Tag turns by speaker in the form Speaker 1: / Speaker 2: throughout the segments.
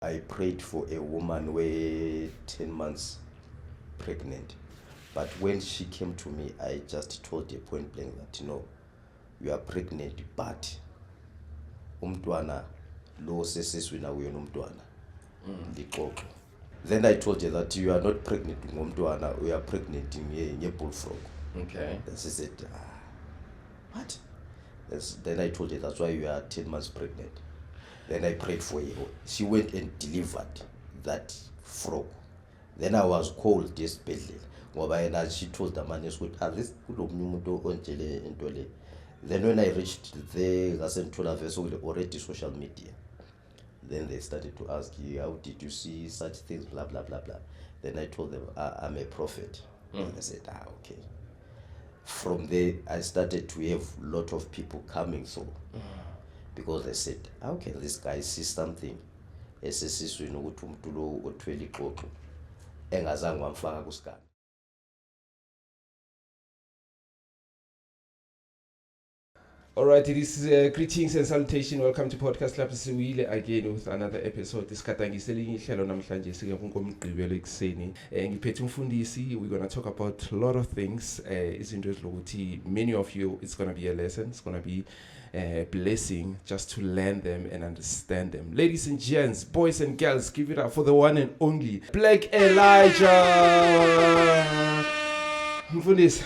Speaker 1: I prayed for a woman where 10 months pregnant. But when she came to me, I just told her point blank that, you are pregnant, but umntwana lo sesiswini awuyena umntwana liqoqo. Then I told her that you are not pregnant ngomntwana, you are pregnant ngebullfrog.
Speaker 2: Okay.
Speaker 1: Then she said, what? Then I told her that's why you are 10 months pregnant. Then I prayed for her. She went and delivered that frog. Then I was called esibhedlela ngoba yena she told the man ukuthi this kulomunye umuntu onjele into le. Then when I reached there ngasenthola vese already social media. Then they started to ask you, how did you see such things, blah blah blah blah. Then I told them I'm a prophet. And they said okay. From there I started to have a lot of people coming through. Because they said, how can this guy see something esesiswini ukuthi umuntu lo othwele iqoqo engazange wamfaka kusigaba.
Speaker 2: Alright, this is greetings and salutation. Welcome to Podcast Club Siwile again with another episode. Isikhatangiselinye ihlelo namhlanje sike kunkomgqibelo ekseni. Ngiphethe umfundisi. We're going to talk about a lot of things. Izinto ezilokuthi many of you it's going to be a lesson. It's going to be a blessing just to learn them and understand them. Ladies and gents, boys and girls, give it up for the one and only Black Elijah. Mfundisi.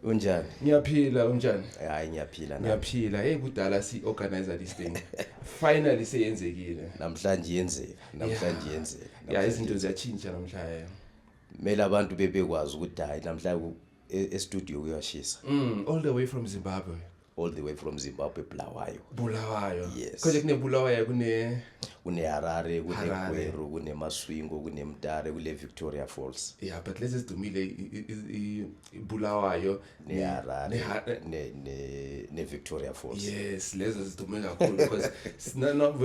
Speaker 1: Unjani?
Speaker 2: Ngiyaphila unjani?
Speaker 1: Hayi ngiyaphila na.
Speaker 2: Ngiyaphila. Kudala si organize this thing. Finally seyenzekile.
Speaker 1: Namhlanje yenzeka.
Speaker 2: Yeah, izinto ziyatshintsha namhlanje.
Speaker 1: Mele abantu bebekwazi ukuthi hayi namhlanje e-studio kuyashisa.
Speaker 2: All the way from Zimbabwe.
Speaker 1: All the way from Zimbabwe,
Speaker 2: Bulawayo.
Speaker 1: Yes.
Speaker 2: Because kune Bulawayo
Speaker 1: kune Harare, kune Gweru, kune Maswingo, kune Mtare, kune Victoria Falls.
Speaker 2: Yeah, but let's just dumile Bulawayo
Speaker 1: ne Harare ne Victoria Falls.
Speaker 2: Yes, let's just dume kakhulu because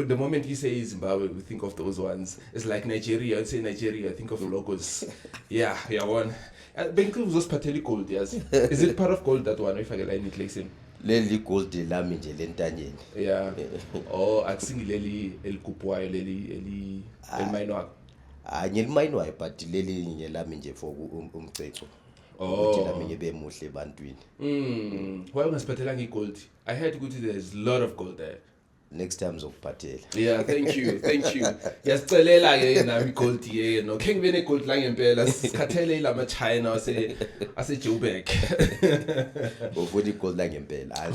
Speaker 2: the moment you say Zimbabwe we think of those ones. It's like Nigeria, I'd say Nigeria, I think of locals. Yeah, one. Benku uzosiphathela gold, yes. Is it part of gold that one if I get line it
Speaker 1: Leli gold lami nje lentanyeni.
Speaker 2: Yeah. Oh, akusingileli elikupwayo leli elimayinwa.
Speaker 1: Ngelimayinwa but leli ngelami nje for umceco. Ukuthi lami ngebe muhle ebantwini.
Speaker 2: Why ungasiphathelanga igold? I heard ukuthi there's a lot of gold there.
Speaker 1: Next time uzokuphathela.
Speaker 2: Yeah, thank you. Yasicelela ke nami igold ke no. Ke ngibe negold la ngempela sikhathele ilama China ase Joburg.
Speaker 1: Ufuna igold la ngempela. Hayi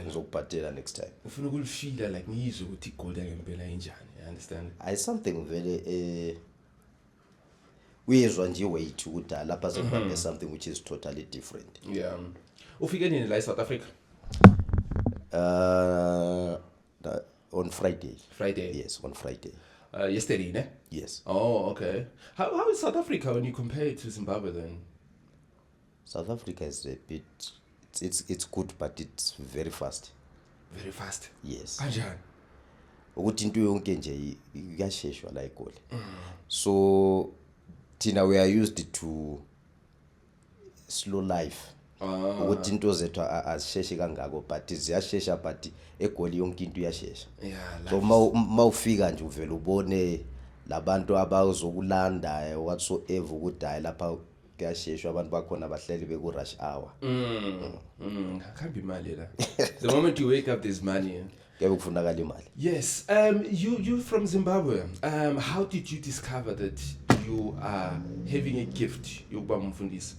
Speaker 1: uzokuphathela next time.
Speaker 2: Ufuna ukulifila like ngizwe ukuthi igold la ngempela injani. You understand?
Speaker 1: I something very uyezwa nje wait ukuthi lapha sekubambe something which is totally different.
Speaker 2: Yeah. Ufike nini la South Africa?
Speaker 1: On Friday.
Speaker 2: Yes,
Speaker 1: on Friday.
Speaker 2: Yesterday, ne?
Speaker 1: Yes.
Speaker 2: Oh, okay. How is South Africa when you compare it to Zimbabwe then?
Speaker 1: South Africa is a bit, it's good, but it's very fast.
Speaker 2: Very fast?
Speaker 1: Yes.
Speaker 2: Kanjani?
Speaker 1: Ukuthi into yonke nje iyasheshwa la eGoli. So thina we are used to slow life. Ukuthi into zethu azisheshe kangako but ziyashesha but eGoli yonke into iyashesha.
Speaker 2: Yeah.
Speaker 1: So mawufika nje uvela ubone labantu abazokulanda whatsoever ukuthi hayi lapha kuyasheshwa abantu bakhona bahleli beku rush hour.
Speaker 2: Can't be mali la. The moment you wake up there's money.
Speaker 1: Kuyabe kufunakala imali.
Speaker 2: Yes. You from Zimbabwe. How did you discover that you are having a gift yokuba umfundisi?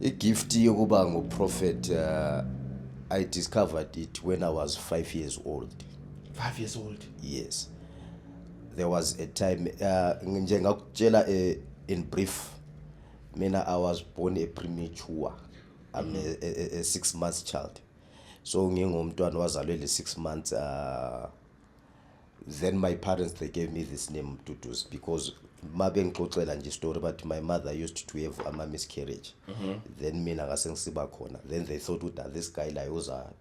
Speaker 1: A gift yokuba nguprophet I discovered it when I was 5 years old.
Speaker 2: 5 years old?
Speaker 1: Yes. There was a time nje ngakutshela in brief mina I was born a premature. I'm a 6 months child. So ngingumntwana wazalwe 6 months then my parents they gave me this name Tutus because mabe ngixoxela nje story but my mother used to have a miscarriage. Then mina ngase ngisiba khona. Then they thought that this guy la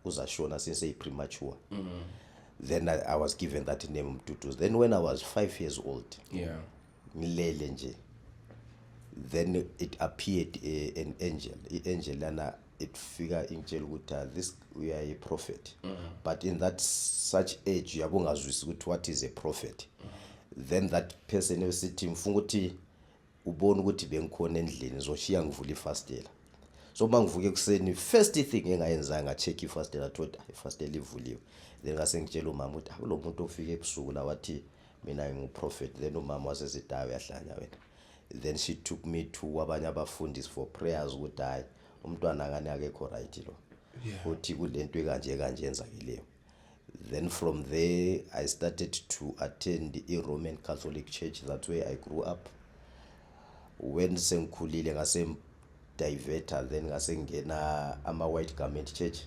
Speaker 1: uzashona since he premature. Then I was given that name Tutus. Then when I was 5 years old,
Speaker 2: yeah,
Speaker 1: ngilele nje, then it appeared an angel. An angel and it figure ingitshela ukuthi this we are a prophet. But in that such age uyabongazwisi ukuthi what is a prophet. then that person esithi ngifuna ukuthi ubone ukuthi bengikhona endlini zoshiya ngivula ifastela. So mangivuke ekuseni first thing engayenzanga ngacheck ifastela thoda ifastela ivuliwe. Then ngase ngitshela umama ukuthi lo muntu ofike ebusuku la wathi mina nginguprophet. Then umama wasesidayo yahlanya wena. Then she took me to abanye abafundisi for prayers ukuthi hayi umntwana ngane akekho right lo. Uthi kulento ekanje kanje yenzakileyo. Then from there I started to attend a Roman Catholic church. That's where I grew up. When sengikhulile ngase diverter, then ngase ngena ama White Garment Church.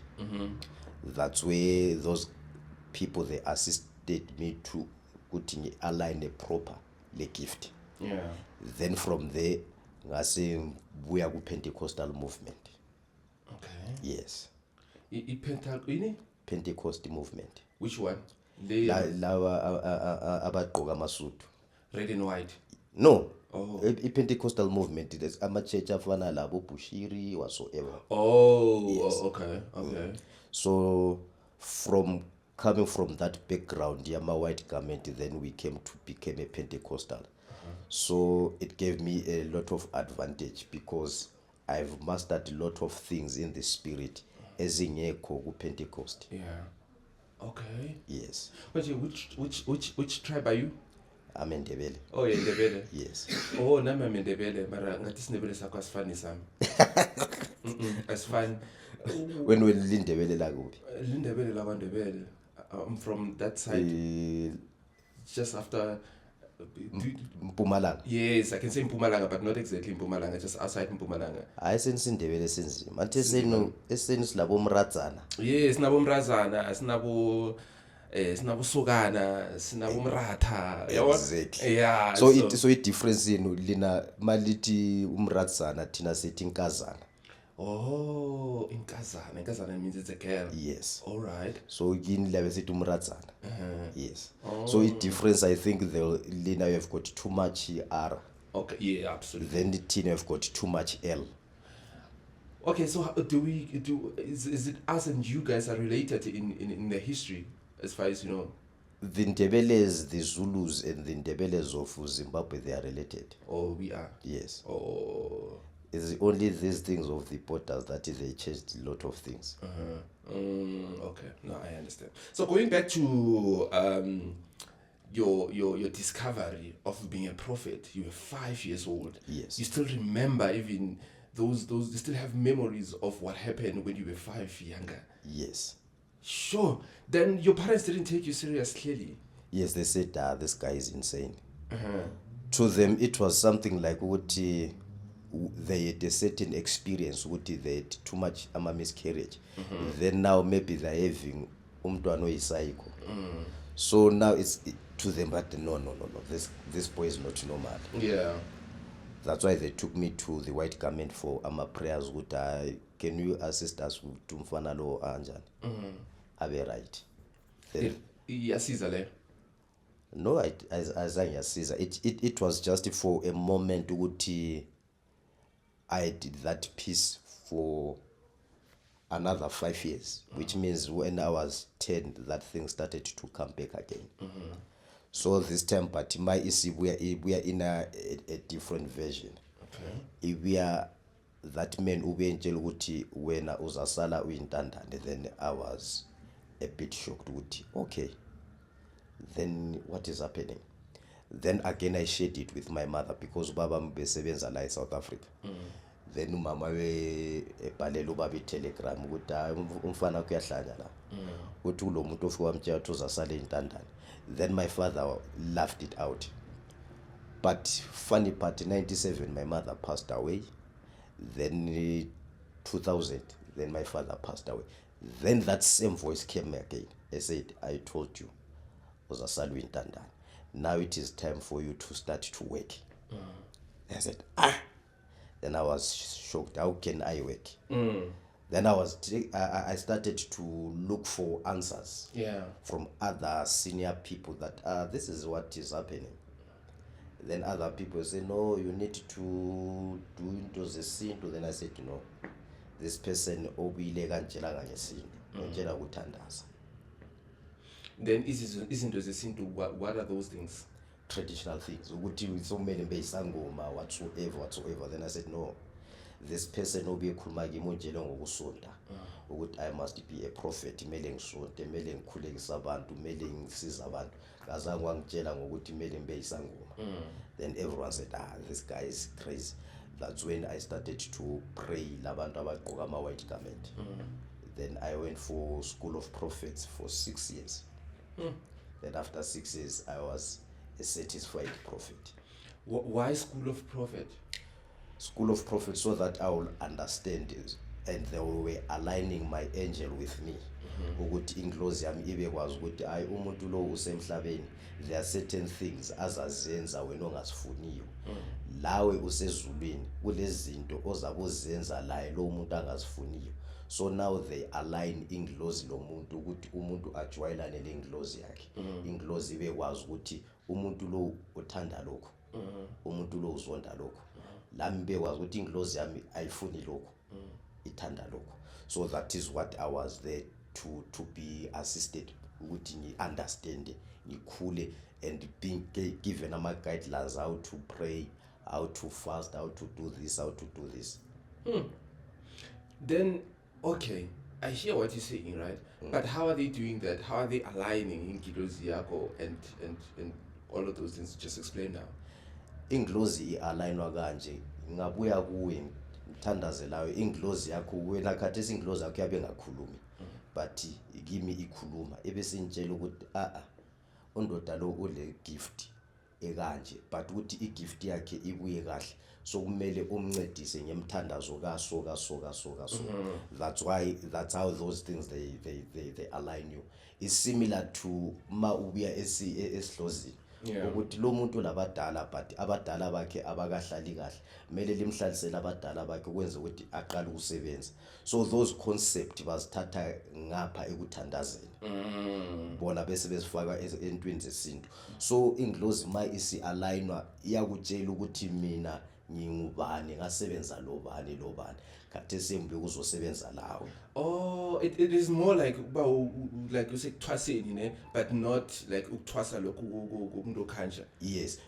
Speaker 1: That's where those people they assisted me to ukuthi align a proper le gift. Then from there ngase buya ku Pentecostal movement. Yes. Pentecost movement.
Speaker 2: Which one?
Speaker 1: Lawa abagqoka amasudu.
Speaker 2: Red and white.
Speaker 1: No. I Pentecostal movement, there's ama church afana labo Bushiri whatsoever.
Speaker 2: Yes. Okay.
Speaker 1: So coming from that background, Yama White Garment, then we became a Pentecostal. So it gave me a lot of advantage because I've mastered a lot of things in the spirit as in Pentecost.
Speaker 2: Okay.
Speaker 1: Yes.
Speaker 2: Which tribe are you?
Speaker 1: I'm Ndebele.
Speaker 2: Oh, yeah, Ndebele.
Speaker 1: Yes.
Speaker 2: Oh, nami I'm Ndebele, mara ngathi siNdebele sakho asifani sami. Asifani.
Speaker 1: When we Ndebele la kuphi?
Speaker 2: Ndebele la kwaNdebele. I'm from that side. Just after
Speaker 1: Mpumalanga.
Speaker 2: Yes, I can say Mpumalanga, but not exactly Mpumalanga, just outside Mpumalanga.
Speaker 1: Hayi senisindebele senzima. Anthe eseni silabo mradzana.
Speaker 2: Yes, sinabo mrazana, sinabo sinabo mratha.
Speaker 1: Exactly.
Speaker 2: Yeah.
Speaker 1: So it difference yenu lina malithi umradzana thina sithi inkazana.
Speaker 2: Oh, inkazana. Inkazana means it's a girl.
Speaker 1: Yes.
Speaker 2: All right.
Speaker 1: So yini labe sithi umradzana. Yes. So it difference, I think the lina you have got too much R.
Speaker 2: Okay, yeah, absolutely.
Speaker 1: Then the teen have got too much L.
Speaker 2: Okay, so is it us and you guys are related in the history as far as you know?
Speaker 1: The Ndebeles, the Zulus, and the Ndebeles of Zimbabwe, they are related.
Speaker 2: Oh, we are?
Speaker 1: Yes.
Speaker 2: Oh.
Speaker 1: It's only these things of the borders that they changed a lot of things.
Speaker 2: Okay, no, I understand. So going back to your discovery of being a prophet, you were 5 years old.
Speaker 1: Yes.
Speaker 2: You still remember even those you still have memories of what happened when you were 5 younger.
Speaker 1: Yes.
Speaker 2: Sure. Then your parents didn't take you serious, clearly.
Speaker 1: Yes, they said, this guy is insane. To them, it was something like what they had a certain experience, what they had too much miscarriage. Then now maybe they're having umntwana oyisayiko. So now it's to them, but no. This boy is not normal.
Speaker 2: Yeah.
Speaker 1: That's why they took me to the White Garment for prayers. Can you assist us with Tumfana Lo Anjan? Abe right.
Speaker 2: Yasiza le.
Speaker 1: No, azange yasiza. It was just for a moment ukuthi I did that piece for another 5 years, which means when I was 10, that thing started to come back again. So this time, but my issue, we are in a different version.
Speaker 2: Okay.
Speaker 1: We are that man who went ukuthi wena uzasala uyintandane. Then I was a bit shocked ukuthi okay, then what is happening? Then again I shared it with my mother because baba mbesebenza la eSouth Africa. Then umama ebhalela ubaba iTelegram ukuthi umfana kuyahlanya la. Uthi lo muntu ofika wamtshela ukuthi uzasala intandane. Then my father laughed it out. But funny part, 97 my mother passed away. Then 2000 then my father passed away. Then that same voice came again. I said, I told you, uzasala intandane. Now it is time for you to start to work. I said, Then I was shocked. How can I work? Then I started to look for answers from other senior people that this is what is happening. Then other people say, no, you need to do into the sinto. Then I said, no, this person obile kanjela kanye sinto, ngitshela ukuthandaza.
Speaker 2: Then isn't the sinto, what are those things?
Speaker 1: traditional things ukuthi somele ngibe isangoma whatsoever. Then I said no, this person obe ekhuluma kimi onjele ngokusonta ukuthi I must be a prophet, kumele ngisonte, kumele ngikhulekise abantu, kumele ngisize abantu, kazange wangitshela ngokuthi kumele ngibe isangoma. Then everyone said this guy is crazy. That's when I started to pray labantu abagqoka ama white garment. Then I went for School of Prophets for 6 years. Then after 6 years I was a certified prophet.
Speaker 2: Why School of Prophet?
Speaker 1: School of Prophets, so that I will understand it, and they were aligning my angel with me. Ukuthi ingilozi yami ibekwazi ukuthi hayi umuntu lo usemhlabeni, there are certain things azazenza wena ongasifuniyo. Lawe usezulwini kulezinto ozabuzenza la lo umuntu angazifuniyo. So now they align ingilozi lo muntu ukuthi umuntu ajwayelane lengilozi yakhe. Ingilozi ibekwazi ukuthi umuntu lo uthanda lokho, umuntu lo uzonda lokho. Lami bekwazi ukuthi ingilozi yami ayifuni lokho, ithanda lokho. So that is what I was there to be assisted ukuthi ngi understand, ngikhule, and being given ama guidelines how to pray, how to fast, how to do this, how to do this.
Speaker 2: Then okay, I hear what you're saying, right? But how are they doing that? How are they aligning in Ingilozi yakho and all of those things? Just explain now.
Speaker 1: Ingilozi i-alignwa kanje, ngabuya kuwe ngithandazelayo ingilozi yakho wena khathesi ingilozi yakho yabe ngakhulumi, but kimi ikhuluma ebese ngitshela ukuthi undoda lo ule gift ekanje, but ukuthi igift yakhe ibuye kahle, so kumele umncedise ngemthandazo kaso. That's how those things they align you. It's similar to ma ubuya esihlozini. Ukuthi lo muntu labadala, but abadala bakhe abakahlali kahle, kumele limhlalisele abadala bakhe ukwenza ukuthi aqale ukusebenza. So those concept bazithatha ngapha ekuthandazeni, bona bese besifaka entweni zesintu. So ingilozi ma isi alignwa iyakutshela ukuthi mina ngingubani, ngasebenza lo bani, khathesi ngibe kuzosebenza lawe.
Speaker 2: Oh, it is more like like you say twaseni ne, but not like uktwasa lokhu kumuntu okhanja.
Speaker 1: Yes.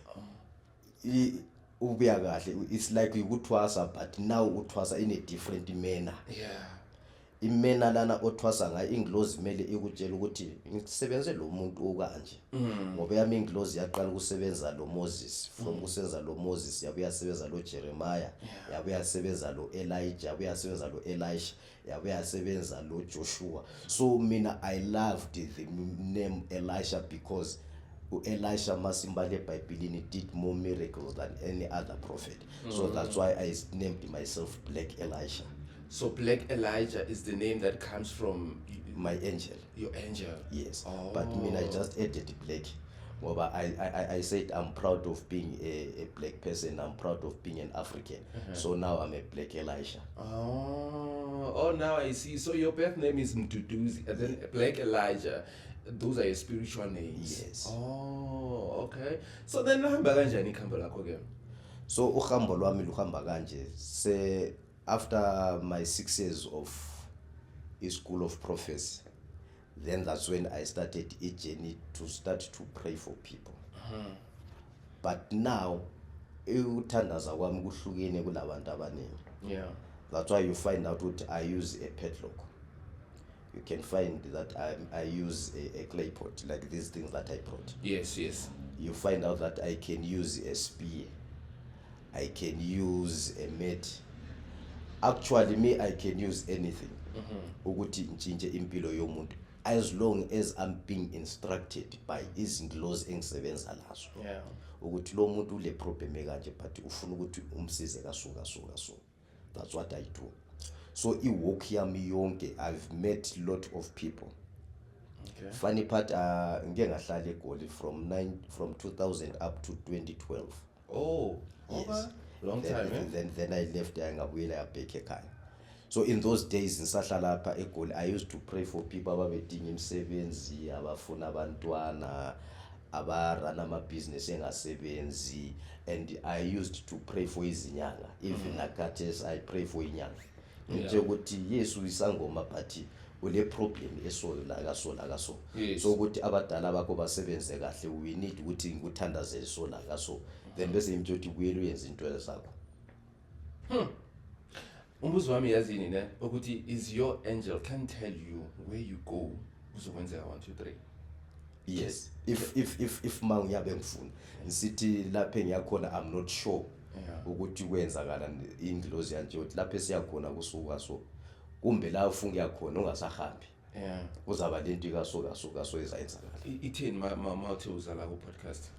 Speaker 1: Ubuya kahle, it's like ukuthwasa, but now uthwasa in a different manner.
Speaker 2: Yeah.
Speaker 1: Imena lana othwasa ngayo ingilozi kumele ikutshela ukuthi ngisebenze lo muntu okanje. Ngoba yami ingilozi yaqala ukusebenza lo Moses, from kusenza lo Moses yabuya sebenza lo Jeremiah, yabuya sebenza lo Elijah, yabuya sebenza lo Elisha, yabuya sebenza lo Joshua. So mina I loved the name Elisha because Elisha masimbale eBhayibhelini did more miracles than any other prophet. So that's why I named myself Black Elisha.
Speaker 2: So Black Elijah is the name that comes from
Speaker 1: my angel.
Speaker 2: Your angel.
Speaker 1: Yes. But I just added black. Well, I said I'm proud of being a black person. I'm proud of being an African. So now I'm a Black Elisha.
Speaker 2: Oh, now I see. So your birth name is Mduduzi, and then Black Elijah. Those are your spiritual names.
Speaker 1: Yes.
Speaker 2: Oh, okay. So then uhamba kanjani ikhambo lakho ke?
Speaker 1: So uhambo lwami luhamba kanje. Se after my 6 years of a School of Prophets, then that's when I started a journey to start to pray for people. But now uthandaza kwami kuhlukene kulabantu abaningi.
Speaker 2: Yeah.
Speaker 1: That's why you find out what I use a padlock. You can find that I use a clay pot, like these things that I brought.
Speaker 2: Yes.
Speaker 1: You find out that I can use a spear. I can use a mat. Actually, me, I can use anything. Ukuthi nchinje impilo yomuntu, as long as I'm being instructed by izingilozi engisebenza lazo.
Speaker 2: Yeah.
Speaker 1: Ukuthi lo muntu ule problem ekanje, but ufuna ukuthi umsize kaso. That's what I do. So iwalk yami yonke, I've met a lot of people.
Speaker 2: Okay.
Speaker 1: Funny part, ngike ngahlala eGoli from 2000 up to 2012.
Speaker 2: Oh,
Speaker 1: yes.
Speaker 2: Okay. Long time,
Speaker 1: Then I left there ngabuyela back ekhaya. So in those days ngisahlala lapha eGoli, I used to pray for people ababedinga imisebenzi, abafuna abantwana, abarana ama-business engasebenzi, and I used to pray for izinyanga. Even nakathesi I pray for inyanga. Nje ukuthi Yesu isangoma, but ule problem eso la so
Speaker 2: Yes.
Speaker 1: so ukuthi abadala bakho basebenze kahle we need ukuthi ngikuthandazele so la so then bese imthothi buyele uyenza into zakho.
Speaker 2: Umbuzo wami yazini ne ukuthi is your angel can tell you where you go uzokwenzeka 1 2 3.
Speaker 1: Yes, if ma ngiyabe ngifuna ngisithi lapha engiyakhona I'm not sure ukuthi kwenzakala indlozi yanje uthi lapha esiyakhona kusuka so kumbe la ufunga yakhona ungasahambi uzaba lento kaso ezayenzakala.
Speaker 2: Itheni mawuthi uzala ku podcast?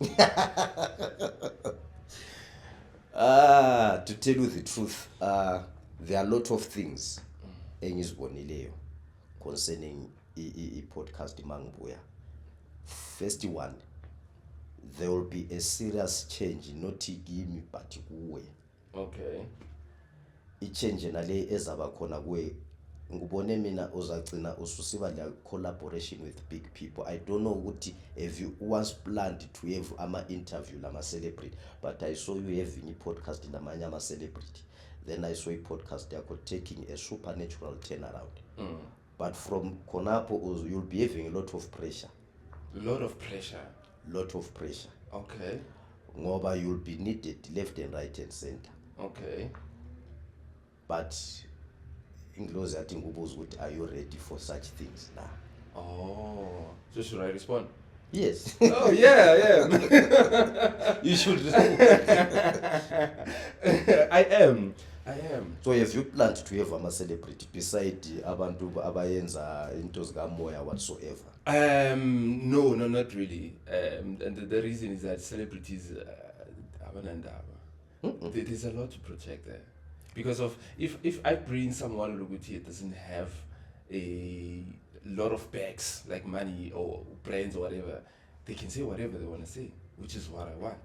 Speaker 1: To tell you the truth, there are a lot of things engizibonileyo concerning I podcast mangibuya. First one, there will be a serious change, not kimi but kuwe.
Speaker 2: Okay.
Speaker 1: I change nale ezaba khona kuwe ngubone mina uzagcina ususiba la collaboration with big people. I don't know ukuthi have you once planned to have ama interview lama celebrity, but I saw you having a podcast lamanye ama celebrity. Then I saw a podcast yakho taking a supernatural turnaround. But from Konapo you'll be having a lot of pressure.
Speaker 2: Lot of pressure.
Speaker 1: Okay. Ngoba you'll be needed left and right and center.
Speaker 2: Okay.
Speaker 1: But Inglozi I think ubuza ukuthi are you ready for such things now?
Speaker 2: Oh, so should I respond?
Speaker 1: Yes.
Speaker 2: Oh yeah.
Speaker 1: You should.
Speaker 2: I am.
Speaker 1: So have you planned to have a celebrity beside abantu abayenza into zikamoya whatsoever?
Speaker 2: No, not really. And the reason is that celebrities there's a lot to protect there. Because of if I bring someone Luguti doesn't have a lot of bags like money or brands or whatever, they can say whatever they want to say, which is what I want,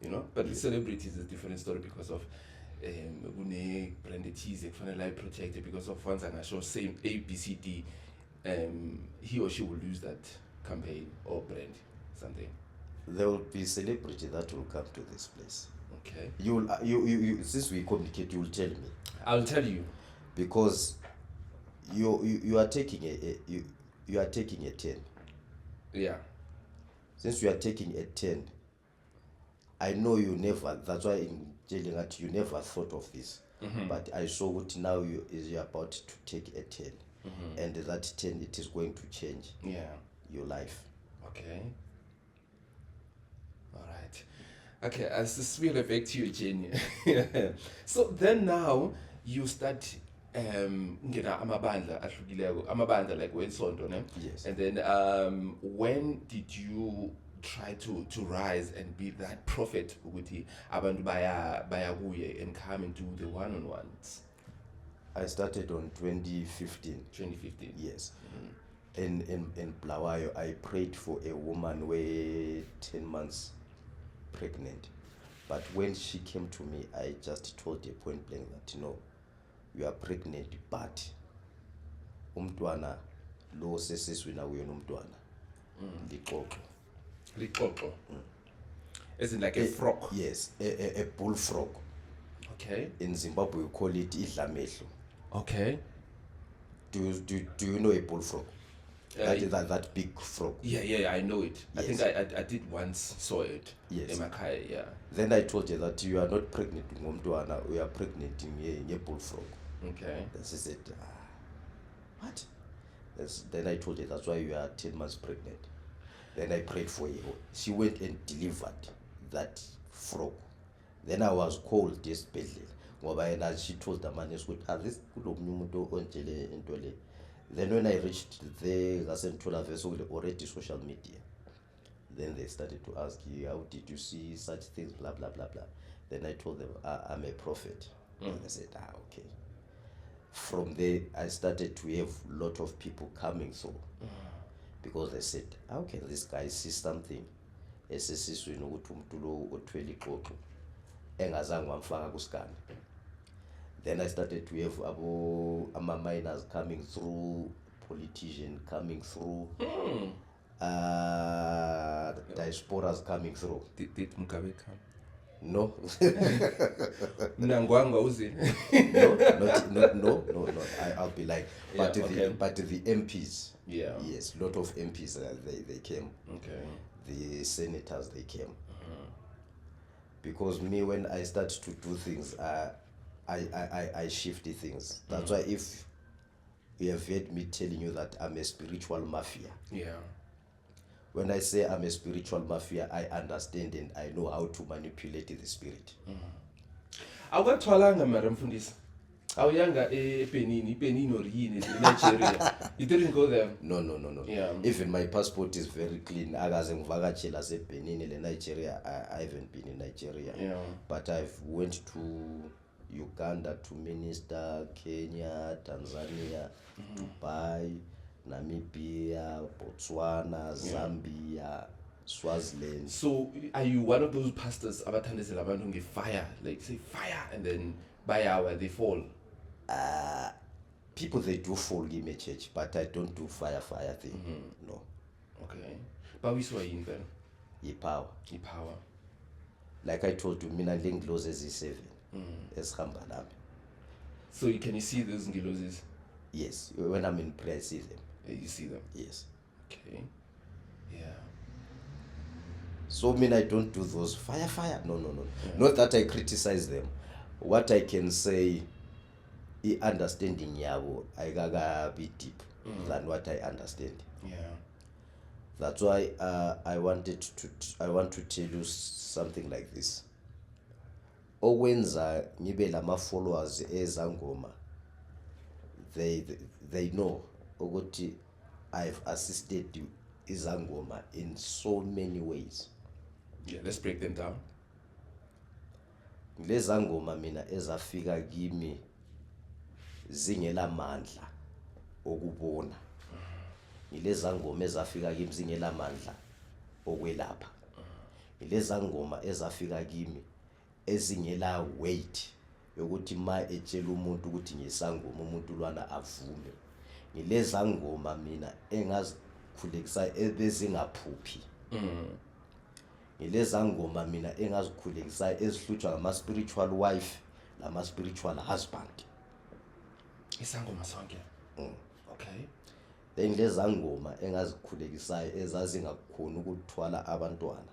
Speaker 2: you know. But with celebrities is a different story because of branded cheese like protected because of once and I show same ABCD, he or she will lose that campaign or brand something.
Speaker 1: There will be celebrity that will come to this place.
Speaker 2: Okay.
Speaker 1: You since we communicate, you will tell me.
Speaker 2: I'll tell you.
Speaker 1: Because you are taking you are taking a 10.
Speaker 2: Yeah.
Speaker 1: Since you are taking a 10, I know you never. That's why in telling that you never thought of this. But I saw what now you're about to take a 10, and that 10 it is going to change.
Speaker 2: Yeah.
Speaker 1: Your life.
Speaker 2: Okay. All right. Okay, as this will affect you, Jenny. So then now you start ngena amabandla ahlukileko amabandla like wensonto ne.
Speaker 1: Yes.
Speaker 2: And then when did you try to rise and be that prophet ukuthi abantu baya kuye and come into the one-on-ones?
Speaker 1: I started on 2015.
Speaker 2: 2015.
Speaker 1: Yes. In Blawayo, I prayed for a woman where 10 months pregnant. But when she came to me, I just told her point blank that you are pregnant, but umntwana lo sesiswini awuyena umntwana
Speaker 2: Liqoqo. Isn't like a frog.
Speaker 1: Yes, a bullfrog.
Speaker 2: Okay.
Speaker 1: In Zimbabwe we call it idlamehlo.
Speaker 2: Okay.
Speaker 1: Do you know a bullfrog? That big frog.
Speaker 2: Yeah, I know it.
Speaker 1: Yes.
Speaker 2: I think I did once saw it.
Speaker 1: Yes.
Speaker 2: In Makai, yeah.
Speaker 1: Then I told her that you are not pregnant ngomntwana, you are pregnant in a bullfrog.
Speaker 2: Okay.
Speaker 1: Then she said, what? Then I told her that's why you are 10 months pregnant. Then I prayed for her. She went and delivered that frog. Then I was called this bedle. And she told the man, this then when I reached there, I sent to already social media. Then they started to ask you, how did you see such things, blah, blah, blah, blah. Then I told them, I'm a prophet. And they said, okay. From there, I started to have a lot of people coming through. Because they said, how can this guy see something? Then I started to have ama minors coming through, politicians coming through, diasporas coming through.
Speaker 2: Did Mugabe come?
Speaker 1: No.
Speaker 2: Mnangwanga uzini.
Speaker 1: No. I'll be like, but the MPs.
Speaker 2: Yeah.
Speaker 1: Yes, lot of MPs. They came.
Speaker 2: Okay.
Speaker 1: The senators, they came. Because me, when I start to do things, I shift the things. That's why if you have heard me telling you that I'm a spiritual mafia.
Speaker 2: Yeah.
Speaker 1: When I say I'm a spiritual mafia, I understand and I know how to manipulate the spirit.
Speaker 2: Awukathwalanga mara mfundisi. Awuyanga eBenin or yini Nigeria. You didn't go there.
Speaker 1: No.
Speaker 2: Yeah.
Speaker 1: Even my passport is very clean. Akaze ngivakatshela seBenin le Nigeria. I haven't been in Nigeria.
Speaker 2: Yeah.
Speaker 1: But I've went to Uganda to minister, Kenya, Tanzania, Dubai, Namibia, Botswana, Zambia, Swaziland.
Speaker 2: So are you one of those pastors abathandizela abantu ngefire, like say fire and then by hour they fall?
Speaker 1: People, they do fall in my church, but I don't do fire thing. No.
Speaker 2: Okay. Bawiswa yini then?
Speaker 1: Power.
Speaker 2: Power.
Speaker 1: Like I told you, mina ngilose ezi7 esihamba nami.
Speaker 2: So can you see those ngilozis?
Speaker 1: Yes, when I'm in prayer I see them.
Speaker 2: You see them?
Speaker 1: Yes.
Speaker 2: Okay. Yeah.
Speaker 1: So I don't do those fire. No.
Speaker 2: Yeah.
Speaker 1: Not that I criticize them. What I can say, understanding yabo, I gotta be deep than what I understand.
Speaker 2: Yeah.
Speaker 1: That's why I want to tell you something like this. Owenza ngibe lama followers ezangoma, they know ukuthi I've assisted izangoma in so many ways.
Speaker 2: Yeah, let's break them down.
Speaker 1: Lezangoma mina ezafika kimi zingela mandla okubona. Ngilezangoma ezafika kimi zingela mandla okwelapha. Ngilezangoma ezafika kimi ezingela weight yokuthi ma etshela umuntu ukuthi ngisangoma umuntu lwana avume. Ngilezangoma mina engazikhulekisa ebezingaphuphi. Ngilezangoma mina engazikhulekisa ezihlutshwa ngama spiritual wife nama spiritual husband.
Speaker 2: Isangoma sonke. Okay.
Speaker 1: Then lezangoma engazikhulekisayo ezazingakhona ukuthwala abantwana.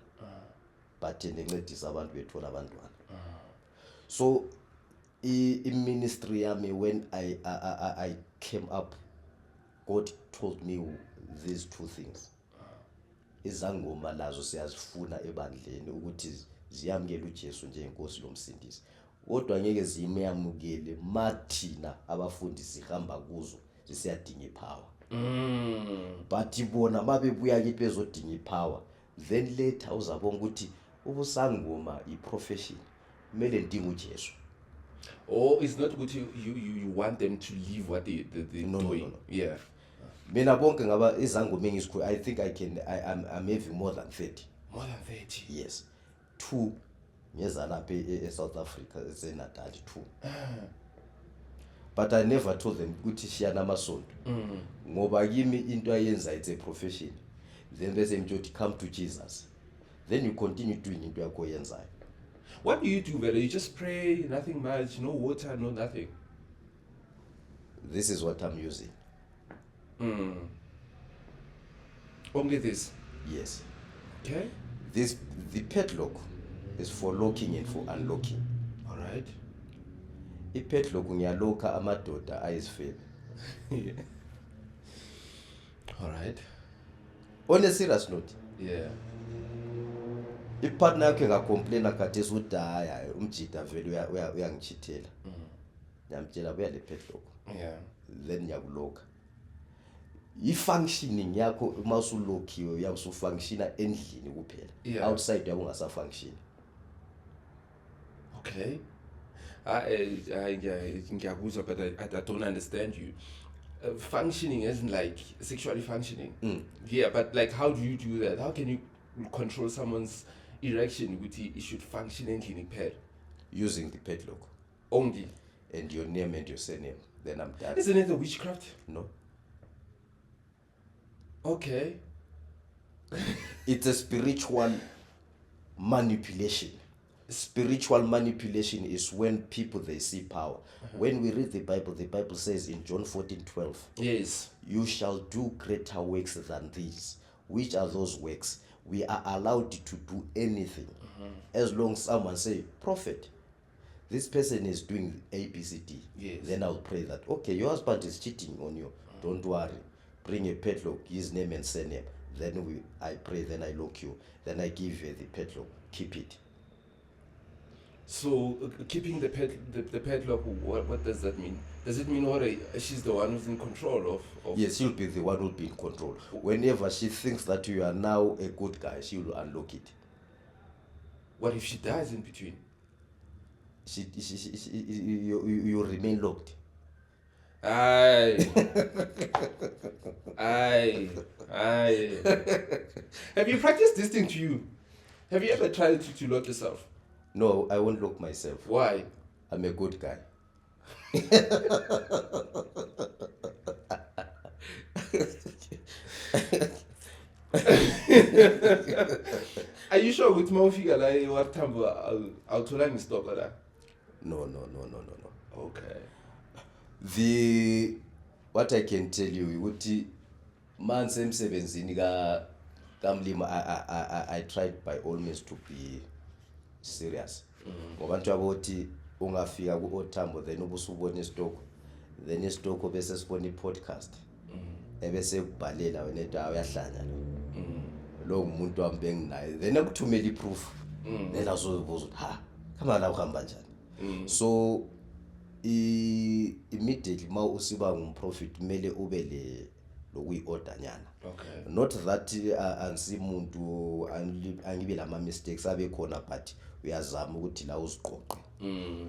Speaker 1: But nencedisa abantu bethola abantwana. So in ministry yami, when I came up, God told me these two things. Izangoma lazo siyazifuna ebandleni ukuthi ziyamukele uJesu njengenkosi lomsindisi. Kodwa ngeke zimeyamukele mathina abafundisi hamba kuzo sisiyadinga ipower. But bona mabebuya kithi bezodinga ipower, then later uzabona ukuthi ubusangoma iprofession kumele ndinga uJesu.
Speaker 2: Or it's not good you want them to leave what they're doing.
Speaker 1: No.
Speaker 2: Yeah.
Speaker 1: Mina bonke ngaba izangoma engizikhulu, I think I'm having more than 30.
Speaker 2: More than 30.
Speaker 1: Yes. 2 ngeza lapha eSouth Africa eseNatal 2. But I never told them ukuthi shiyana amasonto. Ngoba kimi into ayenza it's a profession. Then bese ngithi come to Jesus. Then you continue doing into yakho yenzayo.
Speaker 2: What do you do, Vele? You just pray, nothing much, no water, no nothing.
Speaker 1: This is what I'm using.
Speaker 2: Only this.
Speaker 1: Yes.
Speaker 2: Okay.
Speaker 1: The padlock is for locking and for unlocking.
Speaker 2: All right.
Speaker 1: Ipadlock ngiyaloka amadoda ayisifebe.
Speaker 2: Yeah. All right.
Speaker 1: On a serious note.
Speaker 2: Yeah.
Speaker 1: Ipartner yakhe ngacomplain akathi ukuthi hayi umjida vele uyangichithela. Ngiyamtshela buya le padlock.
Speaker 2: Yeah.
Speaker 1: Then ngiyakuloka. I-functioning yakho uma usulokhiwe uyabusufunctiona endlini kuphela.
Speaker 2: Yeah.
Speaker 1: Outside yakungasafunction.
Speaker 2: Okay. Ngiyakuzwa, but I don't understand you. Functioning isn't like sexually functioning. Yeah, but like how do you do that? How can you control someone's erection with it should function in clinic pad?
Speaker 1: Using the padlock.
Speaker 2: Only.
Speaker 1: And your name and your surname. Then I'm done.
Speaker 2: Isn't it a witchcraft?
Speaker 1: No.
Speaker 2: Okay.
Speaker 1: It's a spiritual manipulation. spiritual manipulation is when people they see power. When we read the Bible says in John 14:12,
Speaker 2: Yes.
Speaker 1: you shall do greater works than these. Which are those works? We are allowed to do anything as long as someone say, prophet, this person is doing ABCD.
Speaker 2: Yes.
Speaker 1: Then I'll pray that, okay, your husband is cheating on you. Don't worry. Bring a padlock, his name and surname. Then I pray, then I lock you. Then I give you the padlock. Keep it.
Speaker 2: So keeping the padlock, what does that mean? Does it mean she's the one who's in control of?
Speaker 1: Yes, she'll be the one who'll be in control. Whenever she thinks that you are now a good guy, she will unlock it.
Speaker 2: What if she dies in between?
Speaker 1: You remain locked.
Speaker 2: Aye. Have you practiced this thing to you? Have you ever tried to lock yourself?
Speaker 1: No, I won't lock myself.
Speaker 2: Why?
Speaker 1: I'm a good guy.
Speaker 2: Are you sure with Mofika like what time I'll tell you stop like that?
Speaker 1: No.
Speaker 2: Okay.
Speaker 1: What I can tell you ukuthi manje emsebenzini kamlima I tried by all means to be serious. Ngoba abantu abathi ungafika ku Othambo then ubusubona isitoko, then isitoko bese sibona i-podcast ebese kubhalela wena ethi uyahlanya lo umuntu wami benginaye then akuthumela i-proof then azobuza ukuthi kama la uhamba njani. So immediately ma usiba ngumprofit kumele ube le lokuyi-order nyana.
Speaker 2: Okay.
Speaker 1: Not that angisimuntu angibe lama mistakes abe khona, but uyazama ukuthi la uziqoqe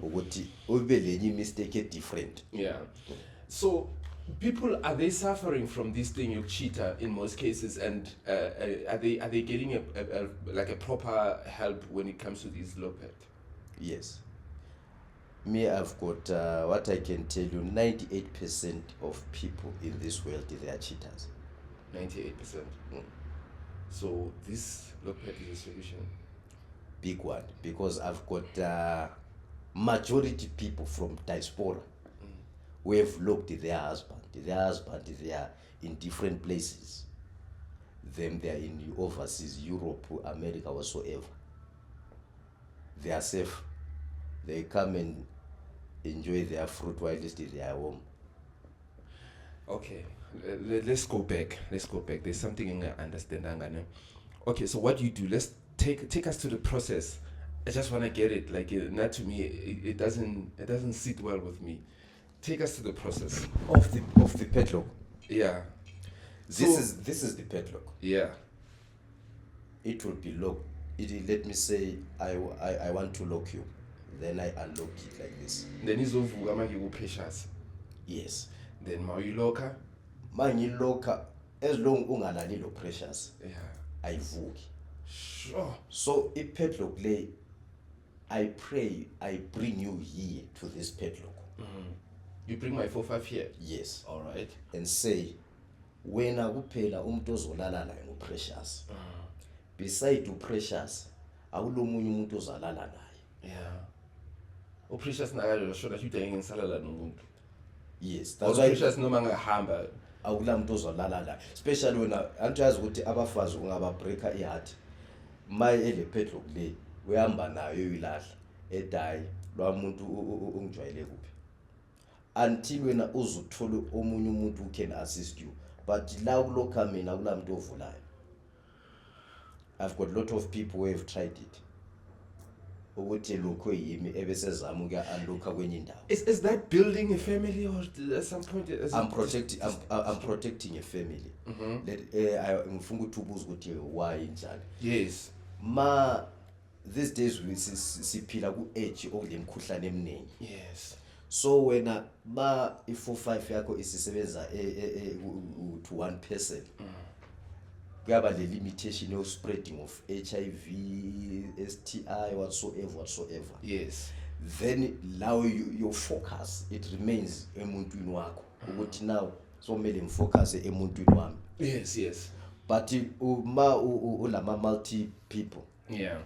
Speaker 1: ukuthi ube lenye mistake different.
Speaker 2: Yeah. So people, are they suffering from this thing of cheater in most cases, and are they getting a proper help when it comes to these low-paid?
Speaker 1: Yes. Me, I've got what I can tell you, 98% of people in this world, they are cheaters.
Speaker 2: 98%. So this low-paid is a solution.
Speaker 1: Big one, because I've got majority people from diaspora who have looked at their husband. They are in different places. Them they are in overseas, Europe, America, whatsoever. They are safe. They come and enjoy their fruit while they are home.
Speaker 2: Okay, let's go back. There's something I understand. Okay, so what do you do? Let's take us to the process. I just want to get it. Like not to me, it doesn't sit well with me. Take us to the process
Speaker 1: of the padlock.
Speaker 2: Yeah.
Speaker 1: This is the padlock.
Speaker 2: Yeah.
Speaker 1: It will be locked. Let me say I want to lock you. Then I unlock it like this.
Speaker 2: Then izovuka manje ku pressures.
Speaker 1: Yes.
Speaker 2: Then mawuyiloka.
Speaker 1: Mangiloka as long ungalali lo pressures.
Speaker 2: Yeah.
Speaker 1: Ayivuki.
Speaker 2: Sure.
Speaker 1: So a padlock lay, I pray I bring you here to this padlock.
Speaker 2: You bring my 4-5 here.
Speaker 1: Yes.
Speaker 2: All right.
Speaker 1: And say wena kuphela umuntu ozolala naye ngo pressures. Beside pressures awulomunye umuntu ozalala naye.
Speaker 2: Yeah. O precious nakalo sho that you dayeng ngisalala nomuntu.
Speaker 1: Yes,
Speaker 2: that's why precious noma ngahamba
Speaker 1: awula muntu ozolala la, especially wena antazi ukuthi abafazi ungaba breaker iheart my ele padlock le uyahamba nayo uyilahla edayi lo muntu ungijwayele kuphi until wena uzuthola omunye umuntu who can assist you, but la kulokha mina akula muntu ovulayo. I've got a lot of people who have tried it. Ukuthi lokho yimi ebesezama ukuya unlocka kwenye indawo.
Speaker 2: Is that building a family, or at some point
Speaker 1: I'm protecting a family. Ngifuna ukuthi ubuze ukuthi why njani.
Speaker 2: Yes.
Speaker 1: These days we siphila ku age okule mkhuhlane eminingi.
Speaker 2: Yes.
Speaker 1: So wena i45 yakho isisebenza to one person. Kuyaba le limitation of spreading of HIV, STI, whatsoever.
Speaker 2: Yes.
Speaker 1: Then now your focus, it remains emuntwini wakho. Ukuthi now so mele ngifocus emuntwini wami.
Speaker 2: Yes.
Speaker 1: But ulama multi people.
Speaker 2: Yeah.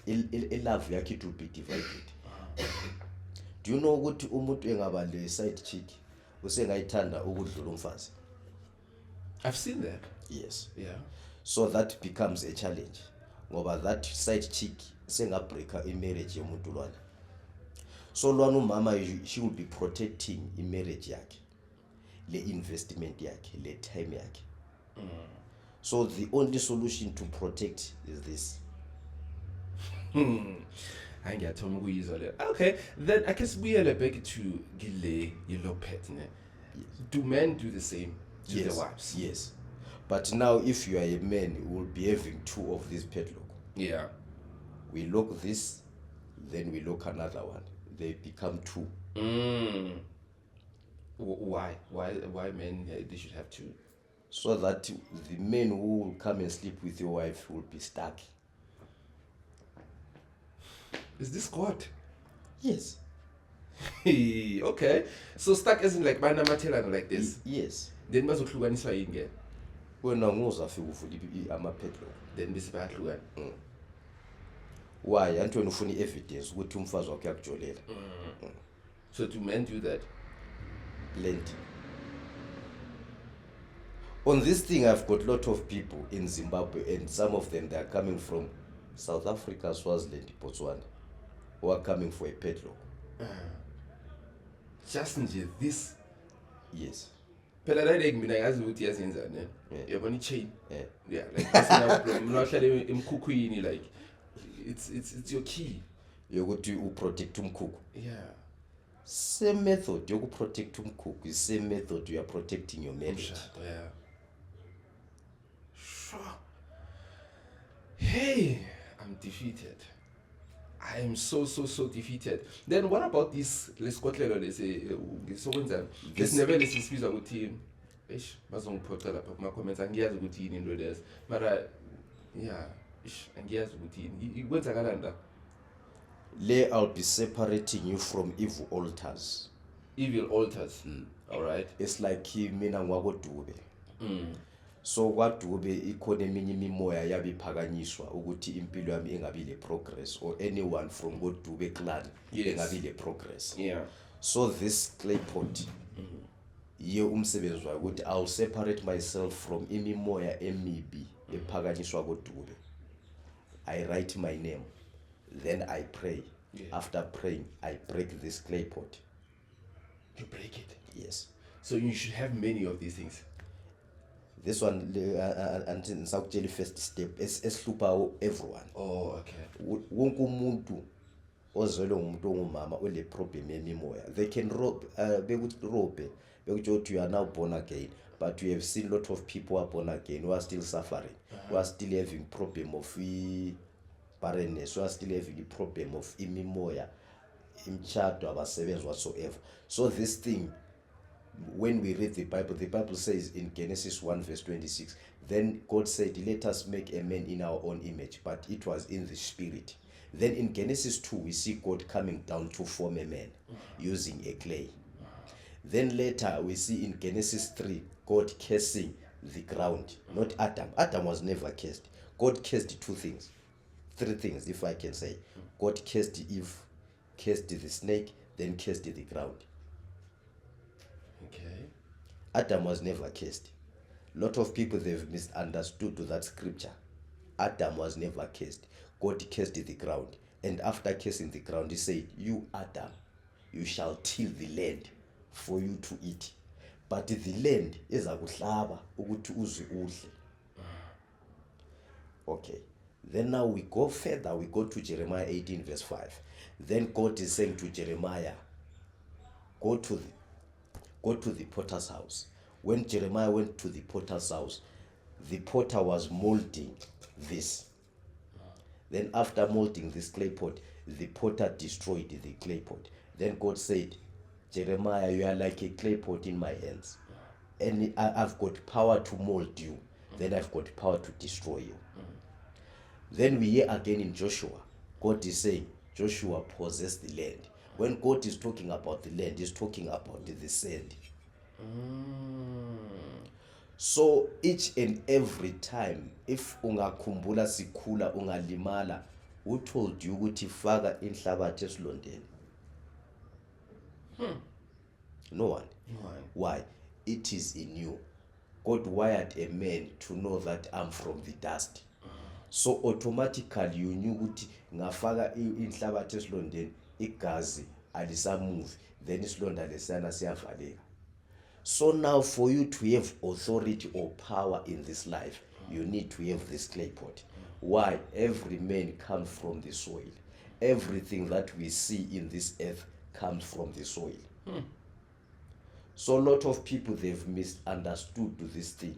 Speaker 1: love yakhe it will be divided. Do you know ukuthi umuntu engaba le side chick usengayithanda ukudlula umfazi?
Speaker 2: I've seen that.
Speaker 1: Yes.
Speaker 2: Yeah.
Speaker 1: So that becomes a challenge ngoba that side chick sengabreaka imarriage yomuntu lwana. So lwana umama she will be protecting imarriage yakhe, le investment yakhe, le time yakhe. So the only solution to protect is this.
Speaker 2: Angiyathoma ukuyizwa le. Okay, then I guess sibuyele back to gile yellow pet ne. Do men do the same to their wives?
Speaker 1: Yes. But now if you are a man, you will be having two of these padlock.
Speaker 2: Yeah.
Speaker 1: We lock this, then we lock another one. They become two.
Speaker 2: Why men they should have two?
Speaker 1: So that the men who will come and sleep with your wife will be stuck.
Speaker 2: Is this God?
Speaker 1: Yes.
Speaker 2: Okay. So stuck isn't like banamathela like this.
Speaker 1: Yes.
Speaker 2: Then bazohlukaniswa yini ke?
Speaker 1: Wena ngozafika uvula ama-padlock.
Speaker 2: Then bese bayahlukana.
Speaker 1: Why? Anti wena ufuna evidence ukuthi umfazi wakhe yakujolela.
Speaker 2: So do men do that?
Speaker 1: Land. On this thing, I've got a lot of people in Zimbabwe, and some of them they are coming from South Africa, Swaziland, Botswana, who are coming for a padlock.
Speaker 2: Just nje this.
Speaker 1: Yes.
Speaker 2: Phela la like mina yazi ukuthi yazenza ne. Yabona i-chain.
Speaker 1: Yeah.
Speaker 2: Like that's mina wahlala emkhukhwini like it's your key.
Speaker 1: Yokuthi uprotect umkhukhu.
Speaker 2: Yeah.
Speaker 1: Same method yoku protect umkhukhu is same method you are protecting your marriage.
Speaker 2: Yeah. Sure. Hey, I'm defeated. I am so defeated. Then what about this leskotlelo lesi sokwenzani? Ngesindebele sisibizwa ukuthi bazongiphoxa lapha kuma comments angiyazi ukuthi yini into lezi. Mara yeah, angiyazi ukuthi yini. Ikwenzakalani la?
Speaker 1: Le I'll be separating you from evil altars.
Speaker 2: Evil altars. All right.
Speaker 1: It's like mina ngwakodube. So kwaDube ikhona eminye imimoya yabiphakanyiswa ukuthi impilo yami engabi le progress, or anyone from koDube clan engabi le progress.
Speaker 2: Yeah.
Speaker 1: So this clay pot ye umsebenzi wayo ukuthi I'll separate myself from imimoya emibi ephakanyiswa koDube. I write my name, then I pray. After praying, I break this clay pot.
Speaker 2: You break it?
Speaker 1: Yes.
Speaker 2: So you should have many of these things.
Speaker 1: This one until sakutshela first step esihlupha everyone.
Speaker 2: Oh, okay.
Speaker 1: Wonke umuntu ozelwe ngumuntu ongumama ole problem yemimoya. They can rob bekuthi you are now born again, but we have seen a lot of people who are born again who are still suffering, who are still having problem of barrenness, who are still having the problem of imimoya, imchado, abasebenzi whatsoever. So this thing, when we read the Bible says in Genesis 1 verse 26, then God said, let us make a man in our own image, but it was in the spirit. Then in Genesis 2, we see God coming down to form a man using a clay. Then later we see in Genesis 3, God cursing the ground, not Adam. Adam was never cursed. God cursed three things, if I can say. God cursed Eve, cursed the snake, then cursed the ground.
Speaker 2: Okay.
Speaker 1: Adam was never cursed. A lot of people, they've misunderstood that scripture. Adam was never cursed. God cursed the ground. And after cursing the ground, he said, you Adam, you shall till the land for you to eat. But the land is akuhlaba ukuthi uzwe udle. Okay. Then now we go further, we go to Jeremiah 18 verse 5. Then God is saying to Jeremiah, go to the potter's house. When Jeremiah went to the potter's house, the potter was molding this. Then after molding this clay pot, the potter destroyed the clay pot. Then God said, Jeremiah, you are like a clay pot in my hands. And I've got power to mold you. Then I've got power to destroy you. Then we hear again in Joshua, God is saying, Joshua possessed the land. When God is talking about the land, he's talking about the sand. So each and every time, if ungakhumbula sikhula ungalimala who told you ukuthi faka inhlabathi esilondeni? No one. Why? It is in you. God wired a man to know that I'm from the dust. So automatically you knew ukuthi ngafaka inhlabathi esilondeni, igazi alisamove, then isilonda lesiyana siyavaleka. So now for you to have authority or power in this life, you need to have this clay pot. Why? Every man comes from the soil. Everything that we see in this earth comes from the soil. So a lot of people, they've misunderstood this thing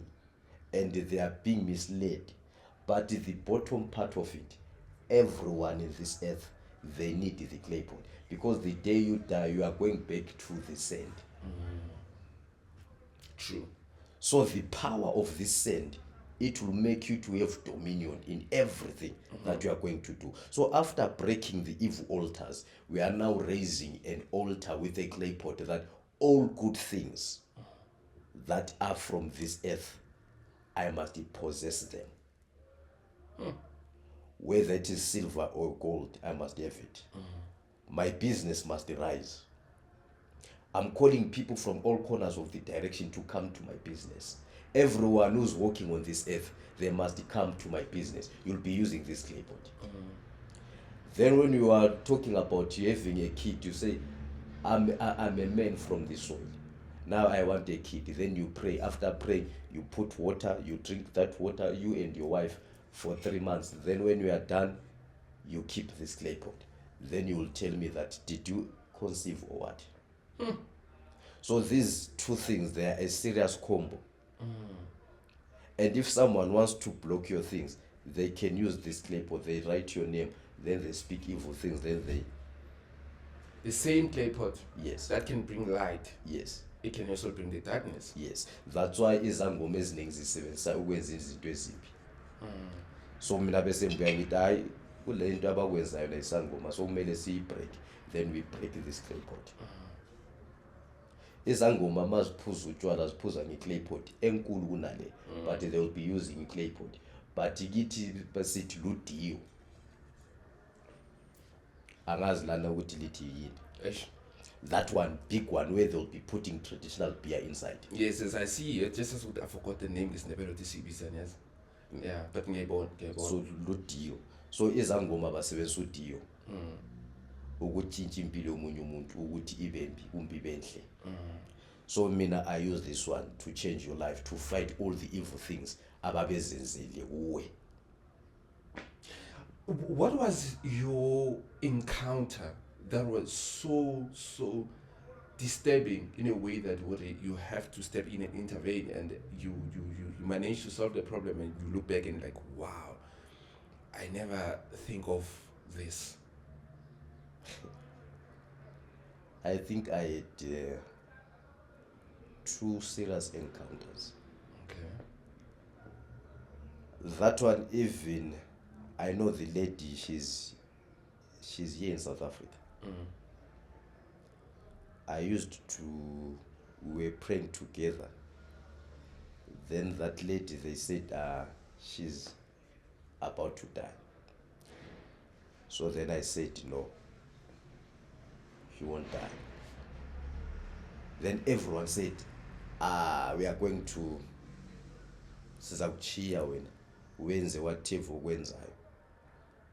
Speaker 1: and they are being misled. But the bottom part of it, everyone in this earth, they need the clay pot. Because the day you die, you are going back to the sand.
Speaker 2: True.
Speaker 1: So the power of this sand, it will make you to have dominion in everything that you are going to do. So after breaking the evil altars, we are now raising an altar with a clay pot that all good things that are from this earth, I must possess them. Whether it is silver or gold, I must have it. My business must rise. I'm calling people from all corners of the direction to come to my business. Everyone who's walking on this earth, they must come to my business. You'll be using this clay pot. Then when you are talking about you having a kid, you say, I'm a man from the soil. Now I want a kid. Then you pray. After praying, you put water, you drink that water, you and your wife, for 3 months. Then when you are done, you keep this clay pot. Then you will tell me that, did you conceive or what? So these two things, they are a serious combo. And if someone wants to block your things, they can use this clay pot. They write your name, then they speak evil things, then they...
Speaker 2: The same clay pot.
Speaker 1: Yes.
Speaker 2: That can bring light.
Speaker 1: Yes.
Speaker 2: It can also bring the darkness.
Speaker 1: Yes. That's why izangoma eziningi zisebenzisa ukwenza izinto ezimbi. So mina bese ngibuya ngithi hayi kule into abakwenzayo la isangoma, so kumele siyibreak, then we break this clay pot. Izangoma maziphuza utshwala ziphuza nge-clay pot enkulu kunale, but they will be using a clay pot. But kithi basithi ludiyo, angazi lana ukuthi lithi yini. That one big one where they'll be putting traditional beer inside.
Speaker 2: Yes, as I see it, just as I forgot the name, is never the CBC, yes. Yeah, but ngiyayibona.
Speaker 1: So ludiyo. So izangoma basebenzisa udiyo ukutshintsha impilo yomunye umuntu ukuthi ibe mbi kumbe ibe enhle. So mina I use this one to change your life, to fight all the evil things ababezenzile uwe.
Speaker 2: What was your encounter that was so disturbing in a way that you have to step in and intervene, and you managed to solve the problem, and you look back and like, wow, I never think of this?
Speaker 1: I think I had two serious encounters.
Speaker 2: Okay.
Speaker 1: That one, even I know the lady, she's here in South Africa. I used to, we were praying together. Then that lady, they said she's about to die. So then I said, no, she won't die. Then everyone said, we are going to, sizakuchiya wena wenze whatever ukwenzayo.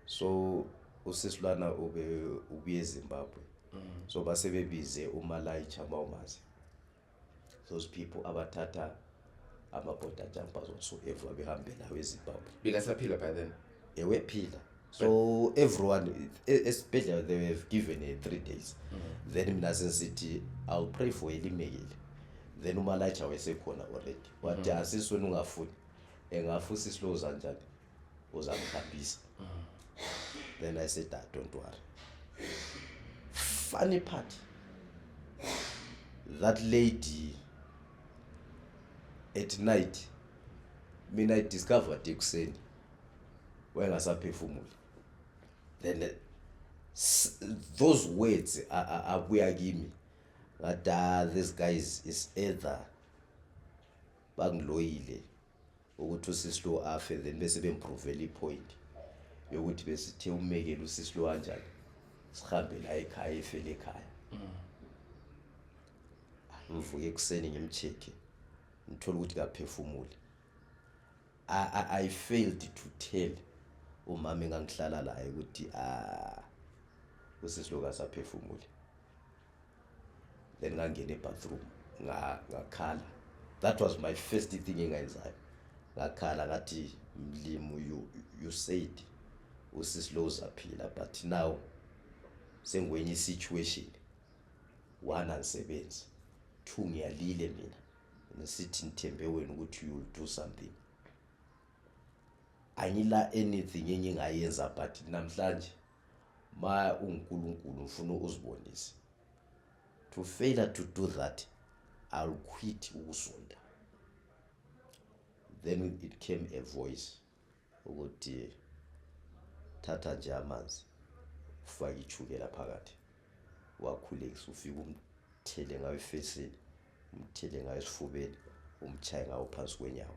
Speaker 1: So usisilwana ubuye eZimbabwe. So basebebize uMalaitsha Maumazi. Those people abathatha amaborder jumpers whatsoever behambela eZimbabwe.
Speaker 2: Bekasaphila by then?
Speaker 1: Ewephila. So everyone, especially they have given 3 days. Then mina sensithi I'll pray for elimekile. Then uMalaitsha wayesekhona already. Wathi asiswena ungafuni. Engafusi slow kanjani uzamhambisa. Then I said, don't worry. Funny part, that lady at night, mina I discovered ekuseni wengasaphefumuli. Then those words abuya kimi ngathi this guy is either bangiloyile ukuthi usisilo afe, then bese bemprovela ipoint. yokuthi besithe umekela usisi lo kanjani sihambe la ekhaya efele ekhaya. Ngivuke ekuseni ngimcheck ngithola ukuthi kaphefumuli. I failed to tell umama engangihlala la ukuthi usisi lo kasaphefumuli. Then ngangena ebathroom ngakhala. That was my first thing engayenzayo. Ngakhala ngathi Mlimu, you said usisi lo uzaphila, but now sengwenye situation. One, angisebenzi. Two, ngiyalile mina. Nesithi ngithembe wena ukuthi you will do something. Angila anything enye engayenza, but namhlanje ma uNkulunkulu ufuna uzibonise. To fail to do that, I'll quit ukusunda. Then it came a voice ukuthi thatha nje amanzi ufake ichukela phakathi wakhulekisa ufike umthele ngayo efesini, umthele ngayo esifubeni, umchaye ngayo phansi kwenyawo.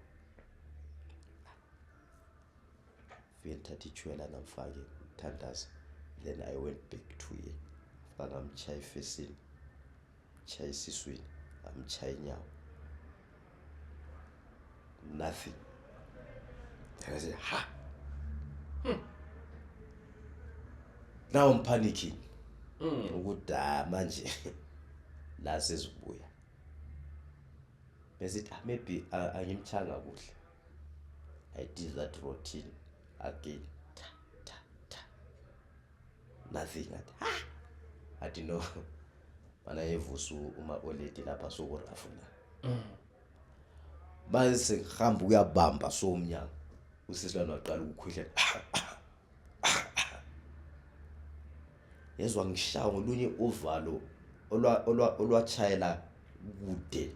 Speaker 1: Fike thatha ichukela namfake thandaza. Then I went back to him. Faka ngamchaya efesini, chaya esiswini, amchaya inyawo. Nothing. I said, ha! Now I'm panicking. Ukuthi manje la sezibuya. Bese maybe angimchanga kuhle. I did that routine again. Nothing. I didn't know. Mana evusu uma oledi lapha sokurafuna. Mase ngihamba uyabamba so umnyango. Usisi lana waqala ukukhwehlela. Yezwa ngishaya ngolunye uvalo olwachayela kude.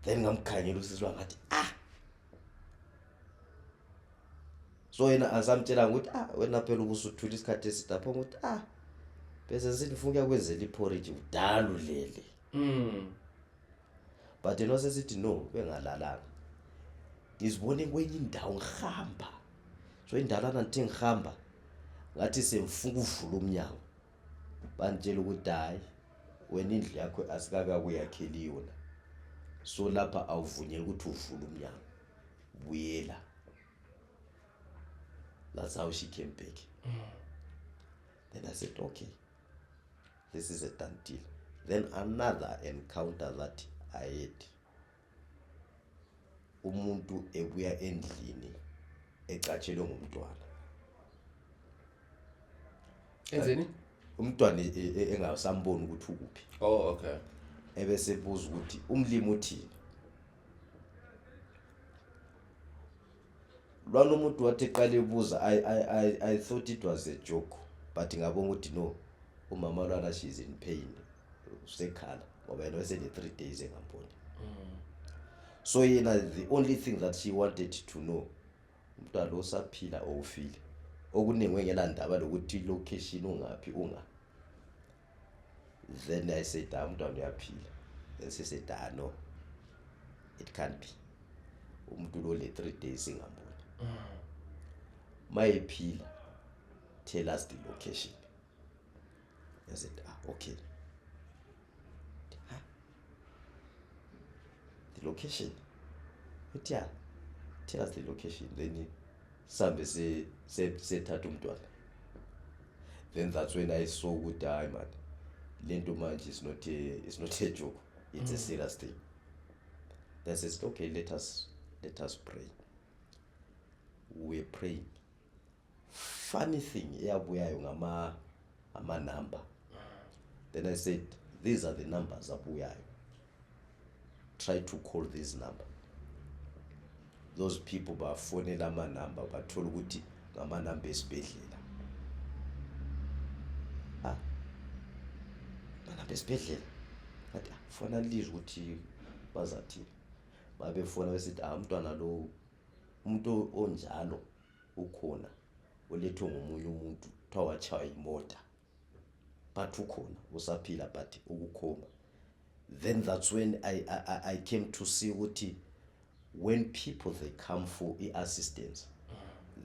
Speaker 1: Then ngamkhanyela usisi wangathi so yena azamtshela ukuthi wena phela ubusuthula isikhathi esidapho ukuthi bese sinifunga kwenzela iporridge udala ulele. But yena sesithi no bengalalanga. Ngizibone kwenye indawo ngihamba. So indalana nithi ngihamba ngathi semfunga uvula umnyango. Bantshela ukuthi hayi wena indlu yakho asikaka kuyakheliwa. So lapha awuvunyelwa ukuthi uvule umnyango. Buyela. That's how she came back. Then I said, okay, this is a done deal. Then another encounter that I had. Umuntu ebuya endlini ecatshelwe ngumntwana.
Speaker 2: Enzeni?
Speaker 1: Umntwana engasamboni ukuthi ukuphi.
Speaker 2: Oh, okay.
Speaker 1: Ebese buza ukuthi umlimi uthini. Lwana umuntu wathi eqala ebuza, I thought it was a joke, but ngabona ukuthi no, umama lwana she's in pain. Usekhala ngoba yena wase 3 days engamboni. So yena the only thing that she wanted to know, umntwana lo usaphila or ufile. Okuningi ngengela ndaba lokuthi location ungapi unga. Then I said, umntwana uyaphila. Then she said, no, it can't be. Umuntu lo le 3 days engamboni. Mayephila, tell us the location. I said, okay. The location? But yeah, tell us the location. Then sambe se thatha umntwana. Then that's when I saw ukuthi hayi man, lento manje is not a joke. It's a serious thing. Then I said, okay, let us pray. We're praying. Funny thing, eyabuyayo ngama number. Then I said, these are the numbers abuyayo. Try to call this number. Those people bafonela ama number bathola ukuthi ngama number esibhedlela. Number esibhedlela. Ngathi fona lizwe ukuthi bazathi. Babefona besithi umntwana lo umuntu onjalo ukhona olethwe ngomunye umuntu thawachaya imota. But ukhona usaphila but ukukhoma. Then that's when I came to see ukuthi when people they come for assistance,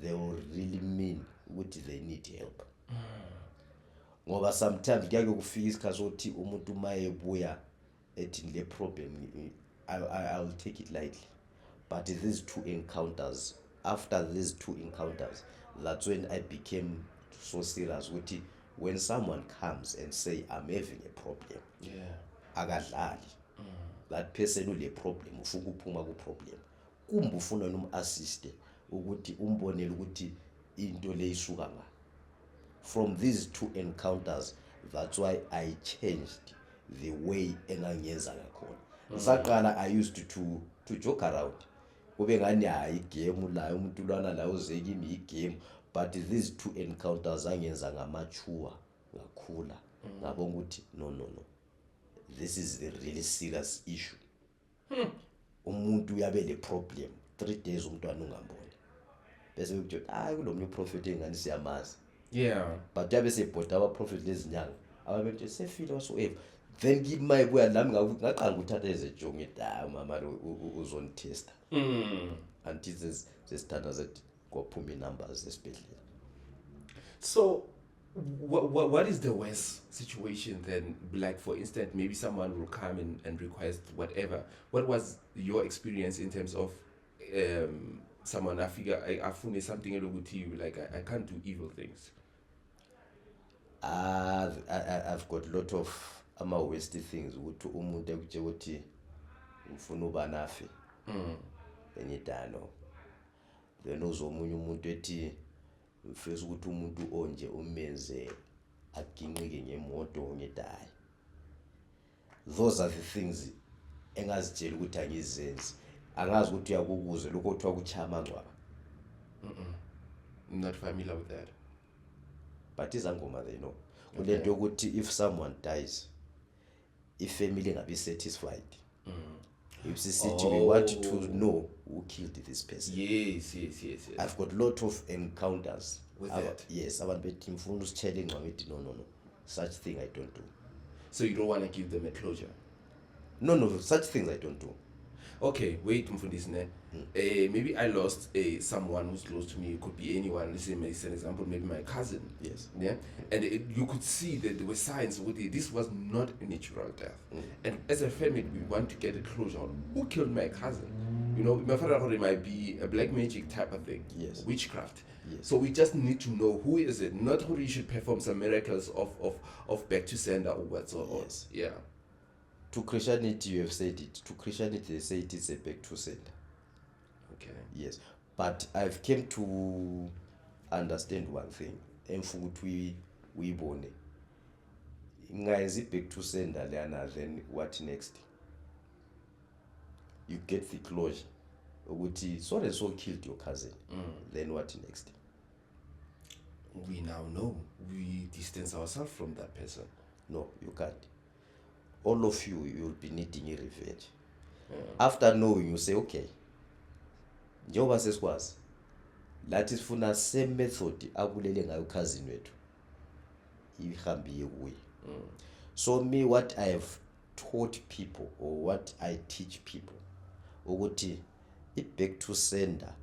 Speaker 1: they will really mean what they need help. Ngoba sometimes kuyake kufika isikhathi sokuthi umuntu mayebuya ethi le problem I'll take it lightly. But these two encounters, after these two encounters, that's when I became so serious. When someone comes and say I'm having a problem, akadlali, that person ule problem, ufuna ukuphuma ku problem. Kumbe ufuna umassiste ukuthi umbonele ukuthi into le isuka nga. From these two encounters, that's why I changed the way engangenza ngakhona. Ngisaqala I used to joke around. Kube ngani hayi game la umuntu lwana la uzeki imi game, but these two encounters angenza ngamature ngakhula. Ngabona ukuthi no. This is a really serious issue. Umuntu uyabe le problem 3 days umntwana ungamboni. Bese kuthi kulomnye prophet engani siyamazi.
Speaker 2: Yeah.
Speaker 1: But yabe sebhoda aba prophet lezinyanga. Ababethi sefile whatsoever. Then give my boy nami ngaqanga ukuthatha ezejonge ethi mama lo uzonitesta. Until sesithanda zethi kwaphuma numbers esibhedlela.
Speaker 2: So what is the worst situation then? Like for instance, maybe someone will come and request whatever. What was your experience in terms of someone I found something with you, like I can't do evil things?
Speaker 1: I've got a lot of wasty things ukuthi umuntu ekuthe ukuthi ufuna uba nafe. Enyidano. Then uzomunye umuntu ethi mfisa ukuthi umuntu onje umenze aginqike ngemoto ngedayi. Those are the things engazitshela ukuthi angizenzi. Angazi ukuthi uyakukuze lokho kuthiwa kuchama ngcwaba.
Speaker 2: I'm not familiar with that.
Speaker 1: But izangoma they know. Kulento ukuthi if someone dies, if family ngabe satisfied. If city we want to know who killed this person.
Speaker 2: Yes.
Speaker 1: I've got a lot of encounters
Speaker 2: with that.
Speaker 1: Yes, abantu bethi ngifuna usitshele ingcwaba ethi no. Such thing I don't do.
Speaker 2: So you don't want to give them a closure?
Speaker 1: No, such things I don't do.
Speaker 2: Okay, wait, Mfundisi ne. Maybe I lost someone who's close to me. It could be anyone. Let's say, as an example, maybe my cousin.
Speaker 1: Yes.
Speaker 2: Yeah. And you could see that there were signs with it. This was not a natural death. And as a family, we want to get a closure on who killed my cousin. You know, my father it might be a black magic type of thing.
Speaker 1: Yes.
Speaker 2: Witchcraft.
Speaker 1: Yes.
Speaker 2: So we just need to know who is it. Not who you should perform some miracles of back to sender or whatsoever.
Speaker 1: Yes.
Speaker 2: Yeah.
Speaker 1: To Christianity, you have said it. To Christianity, they say it is a back to sender.
Speaker 2: Okay.
Speaker 1: Yes. But I've came to understand one thing. Emfukuthi uyibone. Ingayenza back to sender lana, then what next? You get the closure. Ukuthi so and so killed your cousin. Then what next?
Speaker 2: We now know. We distance ourselves from that person.
Speaker 1: No, you can't. All of you will be needing a revenge. After knowing, you say, okay, njengoba sesikwazi lathi sifuna same method abulele ngayo cousin wethu ihambiye kuye. So me, what I have taught people or what I teach people ukuthi back to sender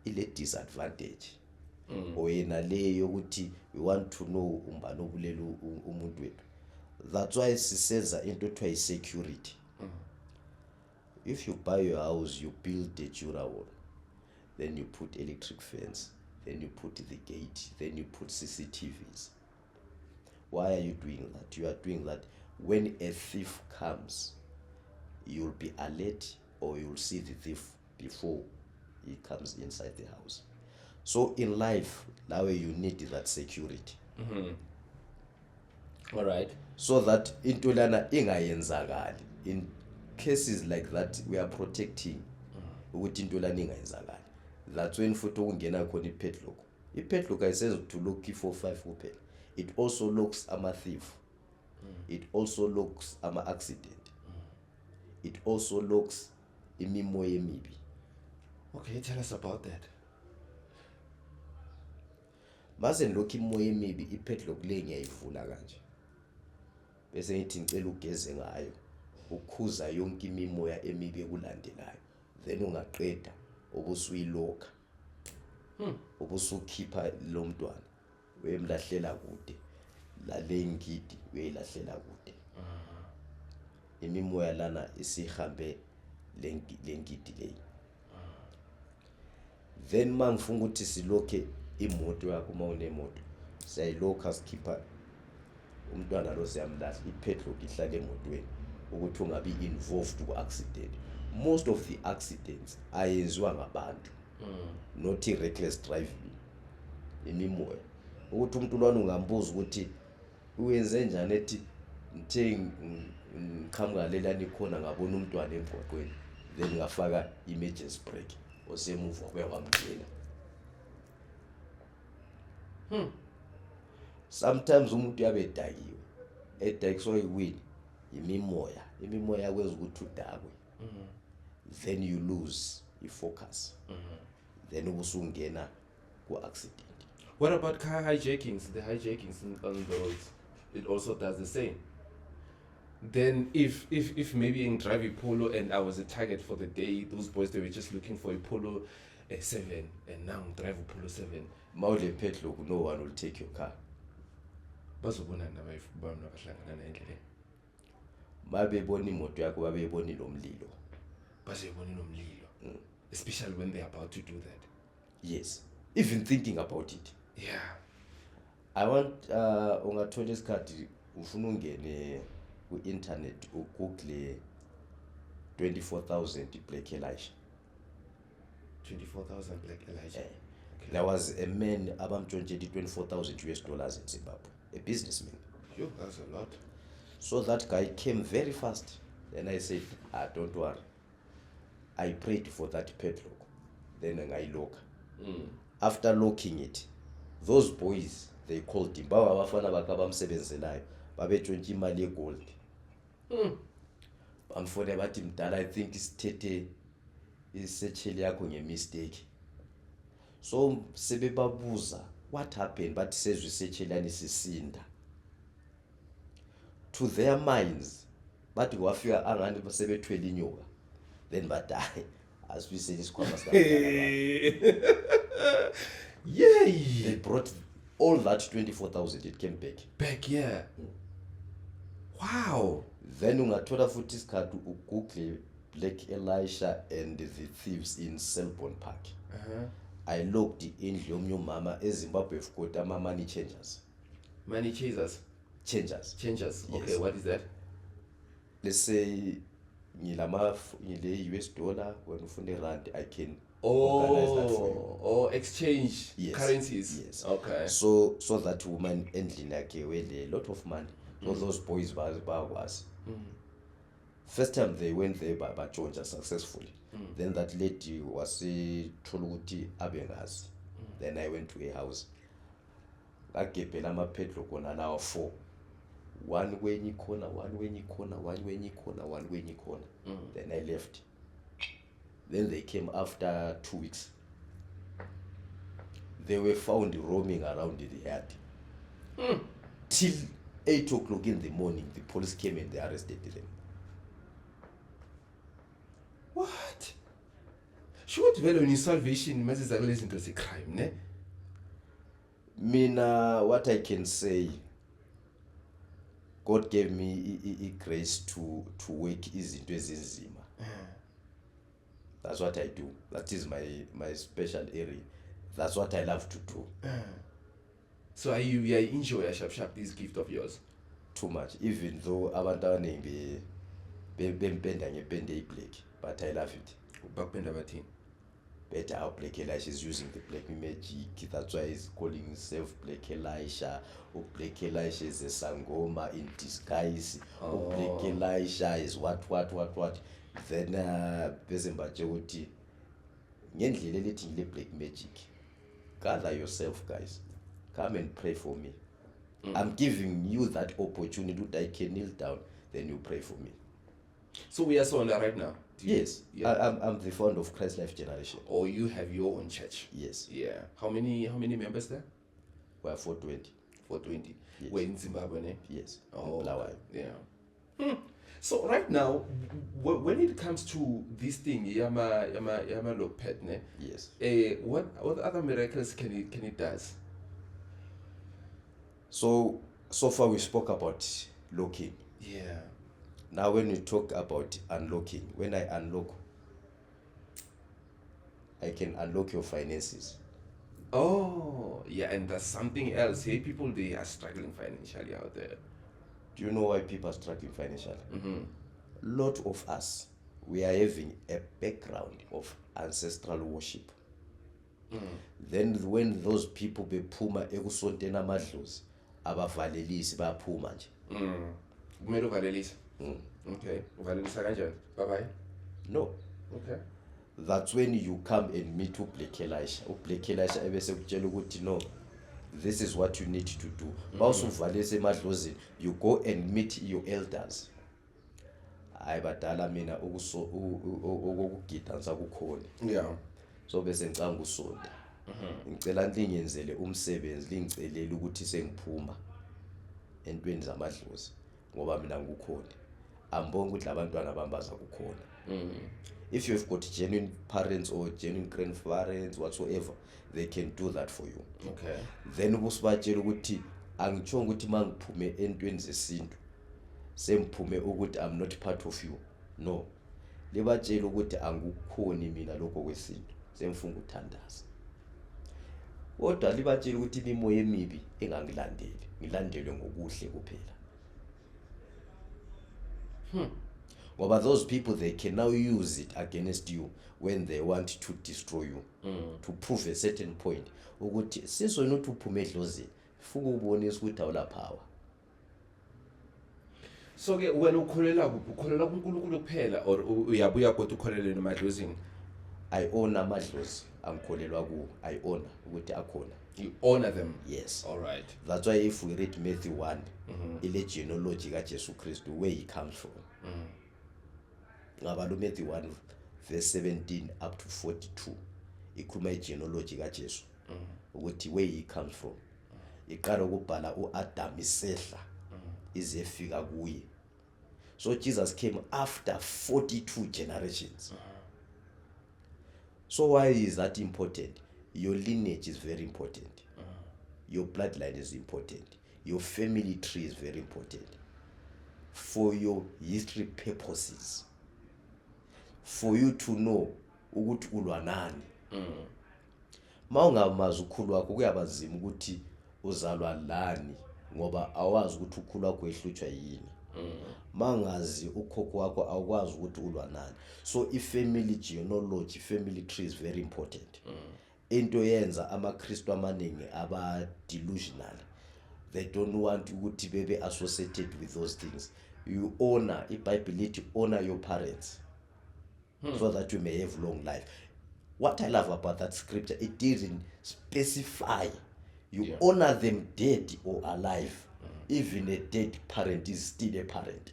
Speaker 1: ile disadvantage or yena le yokuthi we want to know umbani obulela umuntu wethu. That's why sisenza into ekuthiwa security. If you buy your house, you build a durable, then you put electric fence, then you put the gate, then you put CCTVs. Why are you doing that? You are doing that when a thief comes, you'll be alert or you'll see the thief before he comes inside the house. So in life, that way you need that security.
Speaker 2: All right.
Speaker 1: So that into lana ingayenzakali. In cases like that, we are protecting ukuthi into lana ingayenzakali. That's when futhi ungena khona ipadlock. Ipadlock ayisenza to lock i45 kuphela. It also locks ama thief. It also locks ama accident. It also locks imimoya emibi.
Speaker 2: Okay, tell us about that.
Speaker 1: Mase ngilokho imoya emibi ipadlock le ngiyayivula kanje. Bese ngithi ngicela ugeze ngayo ukhuza yonke imimoya emibi ekulandelayo. then ungaqeda ubusuyilokha ubusukhipha lo mntwana uyemlahlela kude lale ngidi uyilahlela kude imimoya lana isihambe lengidi leyi then mangifuna ukuthi silokhe imoto yakho mawunemoto siyayilokha sikhipha umntwana lo siyamlahla ipadlock ihlala emotweni ukuthi ungabi involved ku accident. Most of the accidents ayenziwa ngabantu not reckless driving imimoya ukuthi umuntu lwana ungambuza ukuthi uyenze njani ethi ngithe ngiqhamuka lelani khona ngabona umntwana emgwaqweni then ngafaka emergency brake osemuva kwamcela. Sometimes umuntu yabe edakiwe edakiswa yiwini imimoya yakwenza ukuthi udakwe then you lose focus then ubusungena ku accident.
Speaker 2: What about car hijackings? The hijackings on the roads, it also does the same. Then if maybe in drive a Polo and I was a target for the day, those boys, they were just looking for a Polo 7 and now drive a Polo 7.
Speaker 1: Mawule padlock, no one will take your car.
Speaker 2: Bazobona nabafana abahlangana endleleni.
Speaker 1: Babebona imoto yakho babebona lomlilo.
Speaker 2: Bazobona nomlilo. Especially when they're about to do that.
Speaker 1: Yes. Even thinking about it.
Speaker 2: Yeah.
Speaker 1: I want ungathola isikhathi ufuna ungene ku internet uGoogle 24,000 Black Elijah.
Speaker 2: 24,000 Black Elijah.
Speaker 1: Okay. There was a man abamtshontshe $24,000 in Zimbabwe, a businessman.
Speaker 2: Yo, that's a lot.
Speaker 1: So that guy came very fast. Then I said, don't worry. I prayed for that padlock. Then I lock. After locking it, those boys, they called him. Bawa abafana bakabamsebenzelayo babetshontshe imali yegold. Bamfone bathi mdala I think isithethe isetsheli yakho ngemistake. So sebebabuza what happened but sezwe isetsheli sisinda. To their minds bathi wafika angani sebethwele inyoka then badai as we say isikhwama sika.
Speaker 2: Yay!
Speaker 1: They brought all that 24,000, it came back.
Speaker 2: Yeah. Wow.
Speaker 1: Then ungathola futhi isikhathi uGoogle Black Elijah and the thieves in Selborne Park. I looked indlu yomnye umama eZimbabwe got ama money changers.
Speaker 2: Money chasers.
Speaker 1: Changers.
Speaker 2: Yes. Okay, what is that?
Speaker 1: Let's say ngile US dollar when ufuna rand I can
Speaker 2: organize that for you. Or exchange currencies.
Speaker 1: Yes.
Speaker 2: Okay.
Speaker 1: So that woman endlini yakhe with a lot of money. So those boys was. First time they went there by Georgia successfully. Then that lady was Toluti Abengas. Then I went to a house. I gave Pelama padlock on an hour 4. One way in your corner, one way in your corner, one way in your corner, one way in your corner. Then I left. Then they came after 2 weeks. They were found roaming around in the yard. Till 8 o'clock in the morning, the police came and they arrested them.
Speaker 2: What? Sure, when you salvation message are listening to a crime, ne?
Speaker 1: Mina, what I can say, God gave me grace to work izinto ezinzima. That's what I do. That is my special area. That's what I love to do.
Speaker 2: So you enjoy a sharp this gift of yours?
Speaker 1: Too much. Even though abantu abaningi bempenda ngepende iblack, but I love it.
Speaker 2: Bakpenda bathini?
Speaker 1: Better how Black Elijah is using the black magic. That's why he's calling himself Black Elijah. Black Elijah is a sangoma in disguise. Black Elijah is what. Then bezembaje uthi ngendlela elithi ngile black magic. Gather yourself, guys. Come and pray for me. I'm giving you that opportunity that I can kneel down, then you pray for me.
Speaker 2: So we are Sonda right now?
Speaker 1: Yes. Yeah. I'm the founder of Christ Life Generation.
Speaker 2: Or you have your own church?
Speaker 1: Yes.
Speaker 2: Yeah. How many members there?
Speaker 1: We are 420.
Speaker 2: 420.
Speaker 1: Yes.
Speaker 2: We're in Zimbabwe, ne?
Speaker 1: Yes.
Speaker 2: Oh,
Speaker 1: Blawa.
Speaker 2: yeah. So right now, when it comes to this thing, yama look pet, ne?
Speaker 1: Yes.
Speaker 2: What other miracles can it does?
Speaker 1: So far we spoke about locking.
Speaker 2: Yeah.
Speaker 1: Now when we talk about unlocking, when I unlock, I can unlock your finances.
Speaker 2: Oh, yeah, and that's something else. Hey, people, they are struggling financially out there.
Speaker 1: Do you know why people are struggling financially?
Speaker 2: Mm-hmm.
Speaker 1: Lot of us, we are having a background of ancestral worship. Then when those people bephuma ekusonteni amadlozi abavalelisi bayaphuma nje.
Speaker 2: Kumele uvalelise. Okay. Uvalelisa kanjani? Bye-bye.
Speaker 1: No.
Speaker 2: Okay.
Speaker 1: That's when you come and meet uBlack Elisha. uBlack Elisha ebese kutshela ukuthi no, this is what you need to do. Bawusuvalisa emadlozini, you go and meet your elders. Hayi badala mina okugidansa kukhona.
Speaker 2: Yeah.
Speaker 1: So bese ngicanga usonto. Ngicela lingenzele umsebenzi, lingicelele ukuthi sengiphuma entweni zamadlozi ngoba mina ngikukhona. Ambonga ukuthi labantwana bambaza kukhona. If you've got genuine parents or genuine grandparents whatsoever, they can do that for you.
Speaker 2: Okay.
Speaker 1: Then ubusibatshela ukuthi angitshongo ukuthi mangiphume entweni zesintu semphume ukuthi I'm not part of you. No. Libatshela ukuthi angikukhoni mina lokho kwesintu. Semfunga ukuthandaza. Kodwa libatshela ukuthi imimoya emibi engangilandeli, ngilandelwe ngokuhle kuphela. Ngoba those people, they can now use it against you when they want to destroy you, to prove a certain point ukuthi since wena uthi uphume edlozini fuka ubonisa ukuthi awula power.
Speaker 2: So ke wena ukholela kuphi? Ukholela kuNkulunkulu kuphela or uyabuya kodwa ukholele emadlozini?
Speaker 1: I honor amadlozi, angikholelwa kuwo. I honor ukuthi akhona.
Speaker 2: You honor them.
Speaker 1: Yes.
Speaker 2: All right.
Speaker 1: That's why if we read Matthew 1, ile genealogy kaJesu Kristu, where he comes from. Ngabalo Matthew 1 verse 17 up to 42. Ikhuluma igenealogy kaJesu. Ukuthi where he comes from. Iqala ukubhala uAdam isehla ize fika kuye. So Jesus came after 42 generations. So why is that important? Your lineage is very important. Your bloodline is important. Your family tree is very important. For your history purposes. For you to know ukuthi ulwa nani. Mawungamazi ukhulu wakho kuyabazima ukuthi uzalwa lani ngoba awazi ukuthi ukhulu wakho ehlutshwa yini. Mangazi ukhokho wakho awukwazi ukuthi ulwa nani. So i-family genealogy, family tree is very important. Into yenza amaKristu amaningi aba delusional. They don't want ukuthi bebe associated with those things. You honor, iBhayibheli lithi honor your parents so that you may have long life. What I love about that scripture, it didn't specify. You honor them dead or alive. Even a dead parent is still a parent.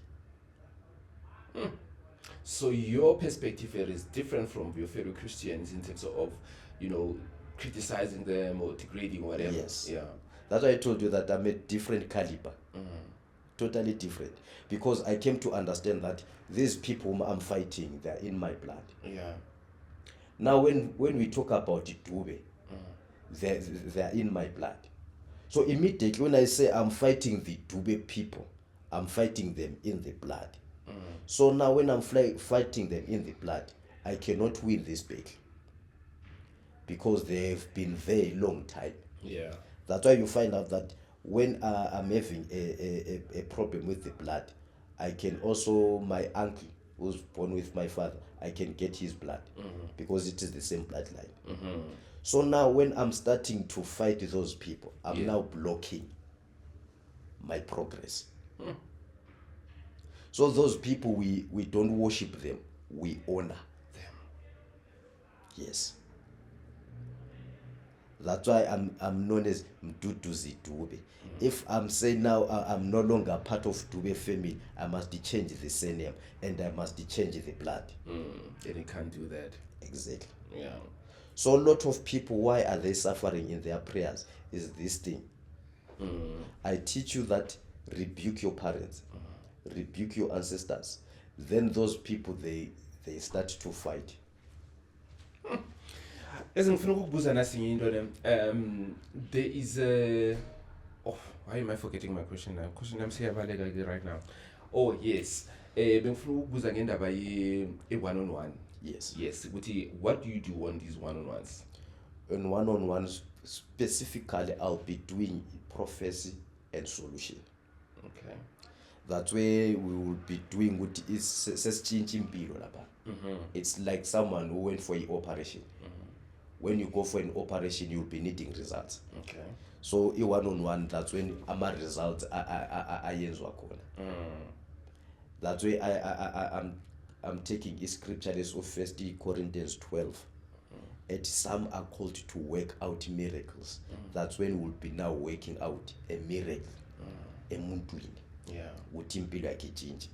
Speaker 2: So your perspective here is different from your fellow Christians in terms of, criticizing them or degrading or whatever.
Speaker 1: Yes.
Speaker 2: Yeah.
Speaker 1: That's why I told you that I'm a different caliber. Totally different. Because I came to understand that these people whom I'm fighting, they're in my blood.
Speaker 2: Yeah.
Speaker 1: Now when we talk about Dube, they're in my blood. So immediately when I say I'm fighting the Dube people, I'm fighting them in the blood. So now when I'm fighting them in the blood, I cannot win this battle. Because they've been there a long time.
Speaker 2: Yeah.
Speaker 1: That's why you find out that when I'm having a problem with the blood, I can also, my uncle who's born with my father, I can get his blood because it is the same bloodline. So now when I'm starting to fight those people, I'm now blocking my progress. So those people, we don't worship them, we honor them. Yes. That's why I'm known as Mduduzi Dube. If I'm saying now I'm no longer part of Dube family, I must change the surname and I must change the blood.
Speaker 2: And you can't do that.
Speaker 1: Exactly.
Speaker 2: Yeah.
Speaker 1: So a lot of people, why are they suffering in their prayers? Is this thing. I teach you that rebuke your parents. rebuke your ancestors, then those people they start to fight.
Speaker 2: As ngifuna ukukubuza nasinye into ne. There is a why am I forgetting my question now? Question I'm siyabaleka right now. Oh yes. Bengifuna ukubuza ngendaba ye one-on-one.
Speaker 1: Yes.
Speaker 2: Yes, ukuthi what do you do on these one-on-ones?
Speaker 1: On one-on-ones specifically, I'll be doing prophecy and solution.
Speaker 2: Okay.
Speaker 1: That way we will be doing what is changing impilo lapha. It's like someone who went for an operation. When you go for an operation, you'll be needing results.
Speaker 2: Okay.
Speaker 1: So one-on-one, that's when ama results ayenzwa khona. That's way I'm taking a scripture of 1 Corinthians 12. And some are called to work out miracles. That's when we'll be now working out a miracle. Emuntwini.
Speaker 2: Yeah.
Speaker 1: Ukuthi impilo yakhe ichange.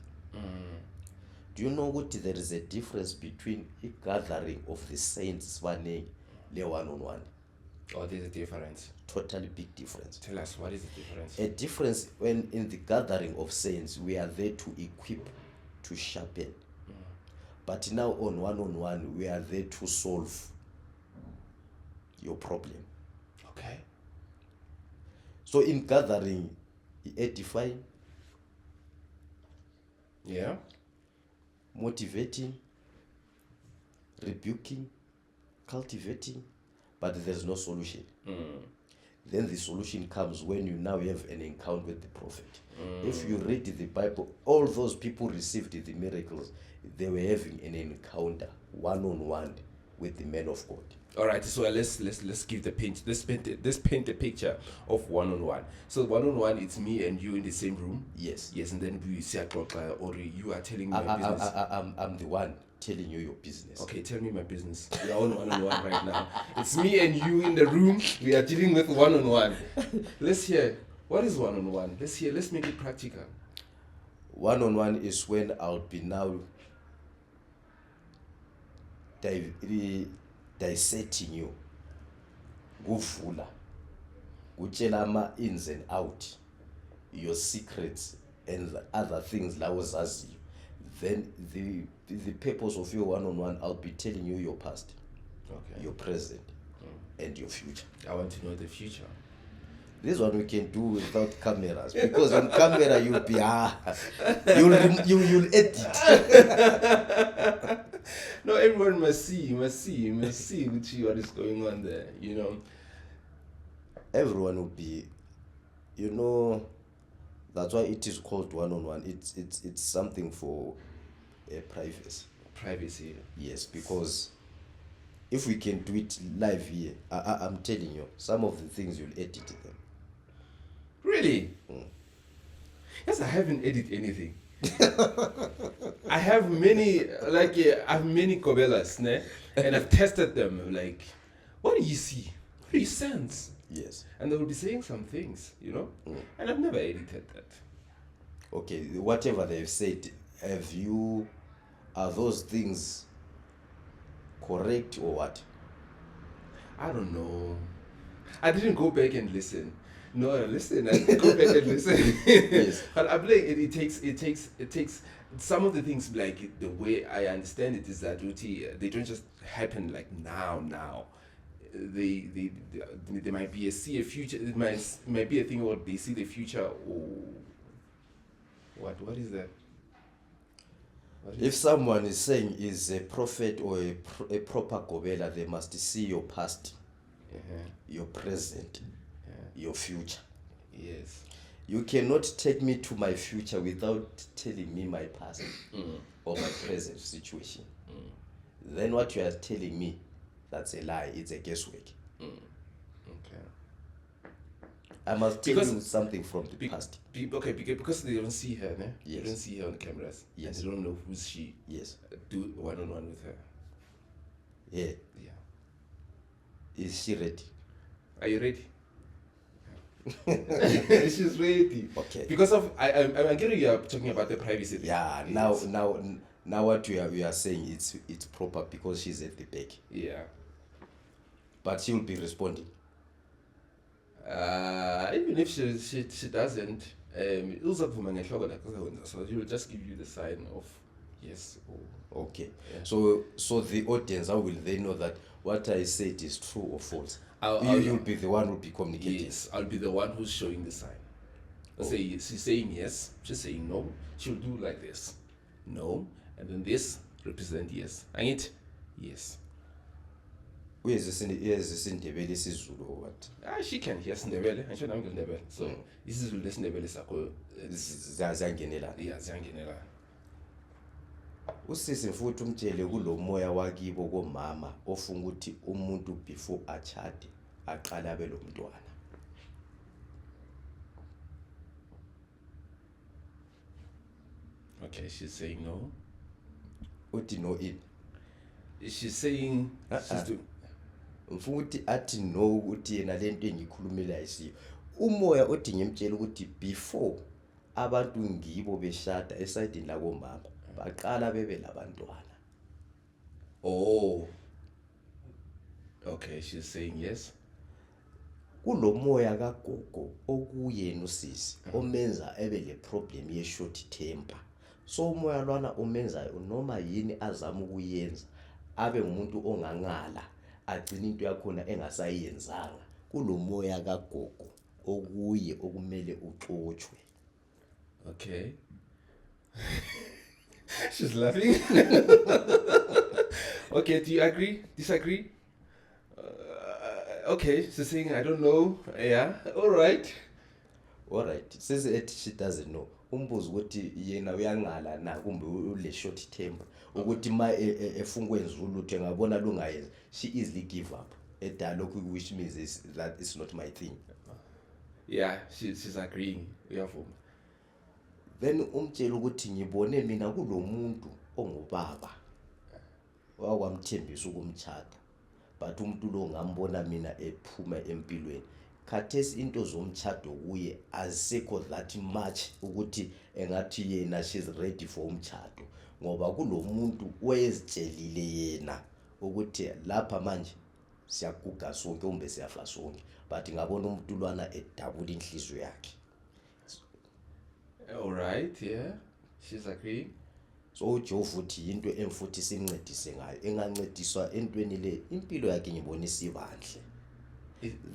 Speaker 1: Do you know what there is a difference between a gathering of the saints le one-on-one?
Speaker 2: Oh, there's a difference.
Speaker 1: Totally big difference.
Speaker 2: Tell us, what is the difference?
Speaker 1: A difference when in the gathering of saints we are there to equip, to sharpen. But now on one-on-one we are there to solve your problem.
Speaker 2: Okay.
Speaker 1: So in gathering, edify,
Speaker 2: yeah,
Speaker 1: motivating, rebuking, cultivating, but there's no solution. Then the solution comes when you now have an encounter with the prophet. If you read the Bible, all those people received the miracles, they were having an encounter one-on-one with the man of God.
Speaker 2: All right, so let's give the paint. Let's paint a picture of one-on-one. So one-on-one, it's me and you in the same room.
Speaker 1: Yes.
Speaker 2: Yes, and then we say, or you are telling me my business.
Speaker 1: I'm the one telling you your business.
Speaker 2: Okay, tell me my business. We are on one-on-one right now. It's me and you in the room. We are dealing with one-on-one. Let's hear. What is one-on-one? Let's hear. Let's make it practical.
Speaker 1: One-on-one is when I'll be now dissecting you. Guvula. Kutshela ama ins and out. Your secrets and the other things la uzaziyo. Then the purpose of your one-on-one, I'll be telling you your past,
Speaker 2: Okay.
Speaker 1: your present, and your future.
Speaker 2: I want to know the future.
Speaker 1: This one we can do without cameras, because on camera you'll be you'll edit.
Speaker 2: No, everyone must see what is going on there, you know.
Speaker 1: Everyone will be, you know, that's why it is called one-on-one. It's something for privacy.
Speaker 2: Privacy.
Speaker 1: Yes, because if we can do it live here, I'm telling you, some of the things you'll edit them.
Speaker 2: Really? Yes, I haven't edited anything. I have many, I have many Cobelas, ne? And I've tested them. Like, what do you see? What do you sense?
Speaker 1: Yes.
Speaker 2: And they will be saying some things, you know? And I've never edited that.
Speaker 1: Okay, whatever they've said, are those things correct or what?
Speaker 2: I don't know. I didn't go back and listen. No, listen. I didn't go back and listen.
Speaker 1: Yes.
Speaker 2: But I'm like, it takes some of the things, like the way I understand it is that they don't just happen like now. There might be a future. It might be a thing where they see the future. Or what is that?
Speaker 1: If someone is saying is a prophet or a proper Kobela, they must see your past, your present, your future.
Speaker 2: Yes.
Speaker 1: You cannot take me to my future without telling me my past or my present situation. Then what you are telling me, that's a lie. It's a guesswork.
Speaker 2: Okay.
Speaker 1: I must tell you something from the past.
Speaker 2: Okay, because they don't see her, ne?
Speaker 1: Yes.
Speaker 2: They don't see her on cameras.
Speaker 1: Yes.
Speaker 2: And they don't know who's she.
Speaker 1: Yes.
Speaker 2: Do one-on-one with her.
Speaker 1: Yeah. Is she ready?
Speaker 2: Are you ready? She's ready.
Speaker 1: Okay.
Speaker 2: Because of I'm getting you are talking about the privacy thing.
Speaker 1: Yeah.
Speaker 2: Yes.
Speaker 1: Now what we are saying it's proper because she's at the back.
Speaker 2: Yeah.
Speaker 1: But she will be responding.
Speaker 2: Even if she doesn't, uzakuvuma ngehloko la kuzakwenza, so he will just give you the sign of yes or
Speaker 1: Okay.
Speaker 2: Yeah.
Speaker 1: So the audience, how will they know that what I said is true or false?
Speaker 2: I'll-
Speaker 1: You'll be the one who will be communicating.
Speaker 2: yes. I'll be the one who's showing the sign. Let's say she's saying yes, she's saying no. She'll do like this, no, and then this represent yes. I need yes.
Speaker 1: Uyezisindebele isiZulu or what?
Speaker 2: She can hear Sindebele, and she knows Sindebele. So this is the Sindebele sakho.
Speaker 1: Ziyangenelana.
Speaker 2: Yeah, ziyangenela.
Speaker 1: Usisi mfuthi umtshele kulomoya wakibo komama ofunga ukuthi umuntu before achade aqala abe lo mntwana.
Speaker 2: Okay, she's saying no.
Speaker 1: Uthi no in.
Speaker 2: She's saying she's doing.
Speaker 1: Mfuthi ukuthi athi no ukuthi yena lento engikhulumela ayisiyo. Umoya othi ngimtshela ukuthi before abantu ngibo beshada esayidini la komama baqala bebe labantwana.
Speaker 2: Oh. Okay, she's saying yes.
Speaker 1: Kulomoya kagogo okuyena usisi omenza ebe le problem ye short temper. So umoya lwana umenza noma yini azama ukuyenza abe umuntu ongangala agcina into yakhona engasayenzanga. Kulomoya kagogo okuye okumele uxoxwe.
Speaker 2: Okay. She's laughing. Okay, do you agree? Disagree? Okay, she's saying I don't know. Yeah, all right.
Speaker 1: Alright, says it she doesn't know. Umbuzo ukuthi yena uyangala na kumbe ule short temper ukuthi ma efungwenza ulutho engabona lungayenza she easily give up. A dialogue which means is that it's not my thing.
Speaker 2: Yeah, she's agreeing. Uyavuma.
Speaker 1: Then umtshela ukuthi ngibone mina kulomuntu ongubaba wakwamthembisa ukumthatha but umuntu lo ngambona mina ephuma empilweni. Khathesi into zomtshado kuye azisekho that much ukuthi engathi yena she's ready for umtshado ngoba kulomuntu wayezitshelile yena ukuthi lapha manje siyaguga sonke kumbe siyafa sonke but ngabona umuntu lwana edabula inhliziyo yakhe.
Speaker 2: All right, yeah. She's agreeing.
Speaker 1: So uJovu uthi into emfuthi simncedise ngayo engancediswa entweni le impilo yakhe ngibona isibandle.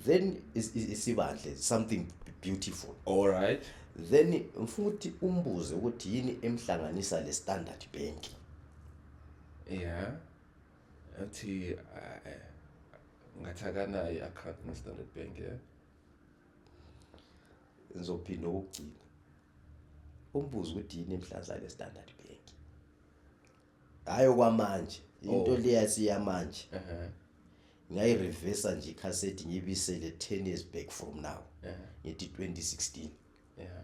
Speaker 1: Then isibandle something beautiful.
Speaker 2: All right.
Speaker 1: Then mfuthi umbuze ukuthi yini emhlanganisa le Standard Bank.
Speaker 2: Yeah. Athi ngathakana i-account ne-Standard Bank, yeah.
Speaker 1: Ngizophinda ukugcina. Umbuzo ukuthi yini emhlanganisa le Standard Bank. Hayo kwamanje into le yasiyamanje. Ngayireverse nje cassette ngibisele 10 years back from now. Ngithi 2016.
Speaker 2: Yeah.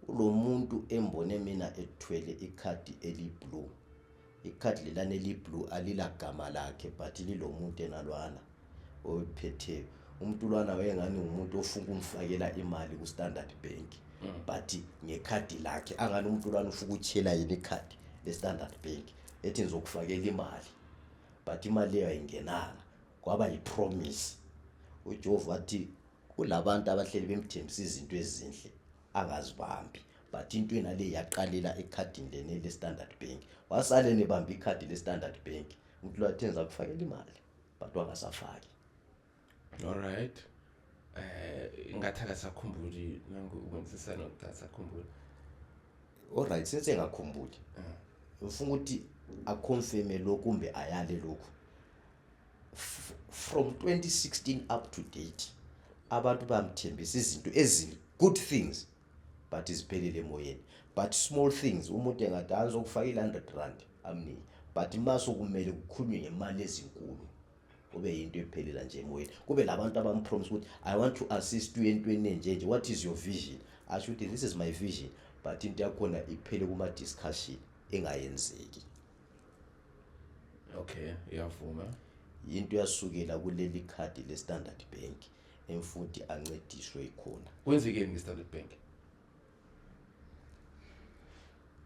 Speaker 1: Ulomuntu embone mina ethwele ikhadi eliblue. Ikhadi lelana eliblue alilagama lakhe but lilomuntu enalwana ophethe. Umuntu lwana wayengani umuntu ofuna ukumfakela imali ku Standard Bank. But ngekhadi lakhe angani umuntu lwana ufuna ukutshela yini ikhadi le Standard Bank ethi ngizokufakela imali. But imali leyo ayingenanga kwaba yipromise. uJehova wathi kulabantu abahleli bemthembisa izinto ezinhle angazibambi but into enale yaqalela ekhadini lene le Standard Bank. Wasale nebamba ikhadi le Standard Bank umuntu lwathenza kufakela imali but wangasafaki.
Speaker 2: All right. Ngathi akasakhumbuli nangu ukwenzisanwa ukuthatha akhumbula.
Speaker 1: All right, senze ngakhumbuli. Ufuna ukuthi aconfirm lokho kumbe ayale lokho. From 2016 up to date abantu bamthembisa izinto ezili good things but iziphelele emoyeni. But small things umuntu engadanza ukufakela 100 rand amniki but maso kumele kukhulunywe ngemali ezinkulu kube yinto ephelela nje emoyeni. Kube labantu abampromise ukuthi I want to assist you entweni enje. What is your vision? I should this is my vision but into yakhona iphele kuma discussion engayenzeki.
Speaker 2: Okay, iyavuma.
Speaker 1: Into yasukela kuleli khadi le Standard Bank emfuthi ancediswe ikhona.
Speaker 2: Kwenzekeni nge-Standard Bank?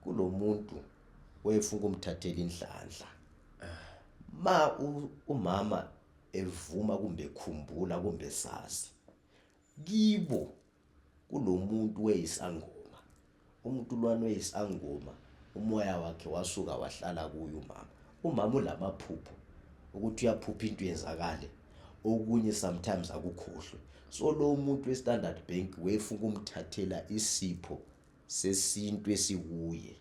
Speaker 1: Kulomuntu wayefuna ukumthathela inhlanhla. Ma umama evuma kumbe khumbula kumbe sazi kibo kunomuntu weyisangoma. Umuntu lwana weyisangoma, umoya wakhe wasuka wahlala kuye umama ulamaphupho ukuthi uyaphupha into yenzakale, okunye sometimes akukhohlwe. So lo muntu weStandard Bank wefunga umthathela isipho sesintu esikuye.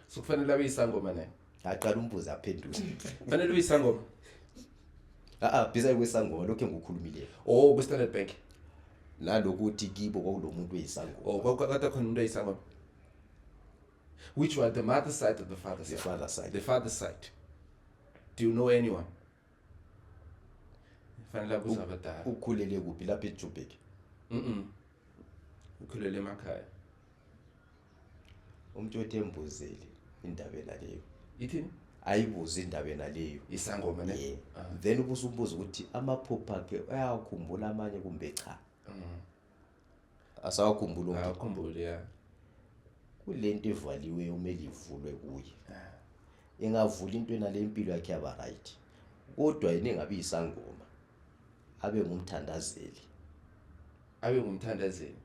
Speaker 2: So kufanele abe isangoma naye.
Speaker 1: Aqala umbuzo aphendule.
Speaker 2: Kufanele ube isangoma.
Speaker 1: Besides kwesangoma lokho engikhulumileyo.
Speaker 2: Oh, kweStandard Bank.
Speaker 1: Nalokuthi kibo kwakulomuntu weyisangoma.
Speaker 2: Oh, kwakade khona umuntu oyisangoma. Which one, the mother side or the father side?
Speaker 1: The father side.
Speaker 2: The father side. Do you know anyone? Fanele abuzabadala.
Speaker 1: Ukhulele kuphi lapha eJoburg?
Speaker 2: Ukhulele emakhaya.
Speaker 1: Umuntu othembuzeli indabena leyo.
Speaker 2: Ithini?
Speaker 1: Ayibuza indabena leyo.
Speaker 2: Isangoma ne.
Speaker 1: Yeah. Then ubusubuza ukuthi amaphupho akhe ayakhumbula amanye kumbe cha. Asawakhumbula onke.
Speaker 2: Akhumbule ya.
Speaker 1: Kulento evaliwe umele ivulwe kuye. Ingavula into enale impilo yakhe yaba right. Kodwa yena engabe isangoma. Abe ngumthandazeli.
Speaker 2: Abe ngumthandazeli.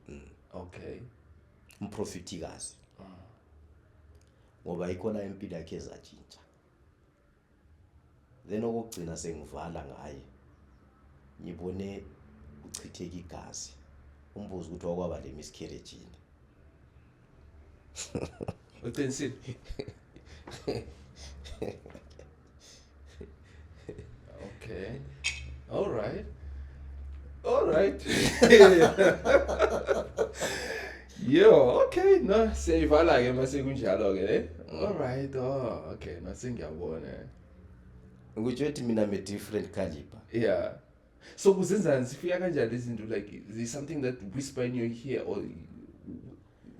Speaker 2: Okay.
Speaker 1: Umprofitikazi. Ngoba ikhona impilo yakhe ezatshintsha. Then okugcina sengivala ngaye. Ngibone uchitheka igazi. Umbuzo ukuthi wakwaba le miscarriage yini.
Speaker 2: Uqinisile. Okay. All right. Yo, okay, no, siyayivala ke mase kunjalo ke. All right. Oh, okay, mase ngiyabona.
Speaker 1: Ukuthi uthi mina me different caliber.
Speaker 2: Yeah. So kuzenzani sifika kanjani izinto, like is there something that whisper in your ear or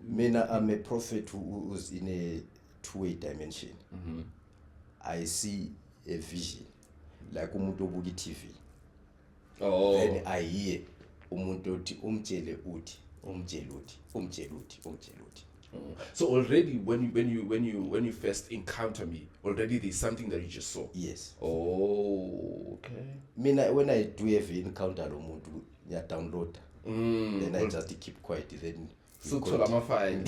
Speaker 1: Mina I'm a prophet who's in a two-way dimension. I see a vision like umuntu obuka iTV.
Speaker 2: oh
Speaker 1: Then I hear umuntu othi umtshele uthi.
Speaker 2: So already when you first encounter me, already there's something that you just saw.
Speaker 1: Yes.
Speaker 2: Oh, okay.
Speaker 1: Mina when I do have encounter lo muntu ya download. Then I just keep quiet then.
Speaker 2: So thola amafile.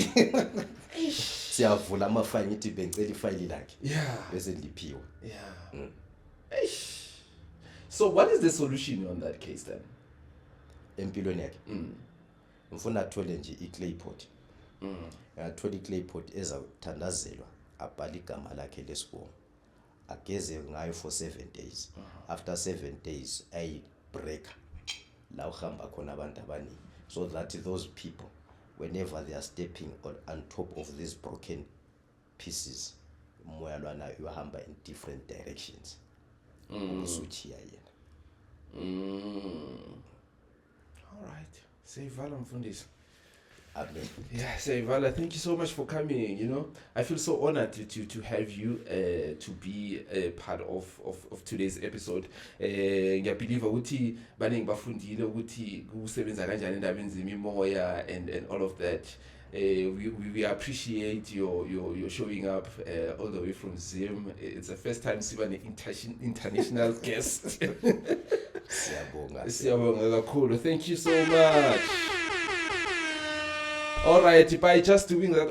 Speaker 1: Siyavula amafile ngithi bengicela ifile lakhe.
Speaker 2: Yeah.
Speaker 1: Bese liphiwa.
Speaker 2: Yeah. So what is the solution on that case then?
Speaker 1: Empilweni yakhe. Ngifuna athole nje iclay pot. Athola iclay pot ezathandazelwa abhala igama lakhe lesibongo. Ageze ngayo for 7 days. After 7 days ay break la uhamba khona abantu abaningi, so that those people whenever they are stepping on top of these broken pieces, umoya lwana uhamba in different directions. Usuchiya yena.
Speaker 2: All right. Siyayivala mfundisi.
Speaker 1: Amen.
Speaker 2: Yeah, Siyayivala, thank you so much for coming. You know, I feel so honored to have you to be a part of today's episode. Ngiyabelieve ukuthi baningi bafundile ukuthi kusebenza kanjani indabeni zemimoya and all of that. We appreciate your showing up all the way from Zim. It's the first time siba international guest. Siyabonga kakhulu. Thank you so much. All right, by just doing that,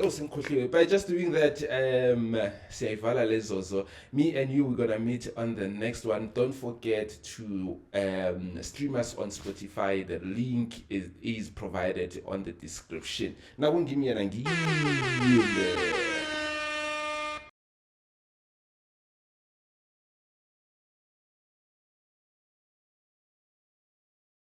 Speaker 2: Siyayivala lezozo. Me and you, we're gonna meet on the next one. Don't forget to stream us on Spotify. The link is provided on the description. Now, give me an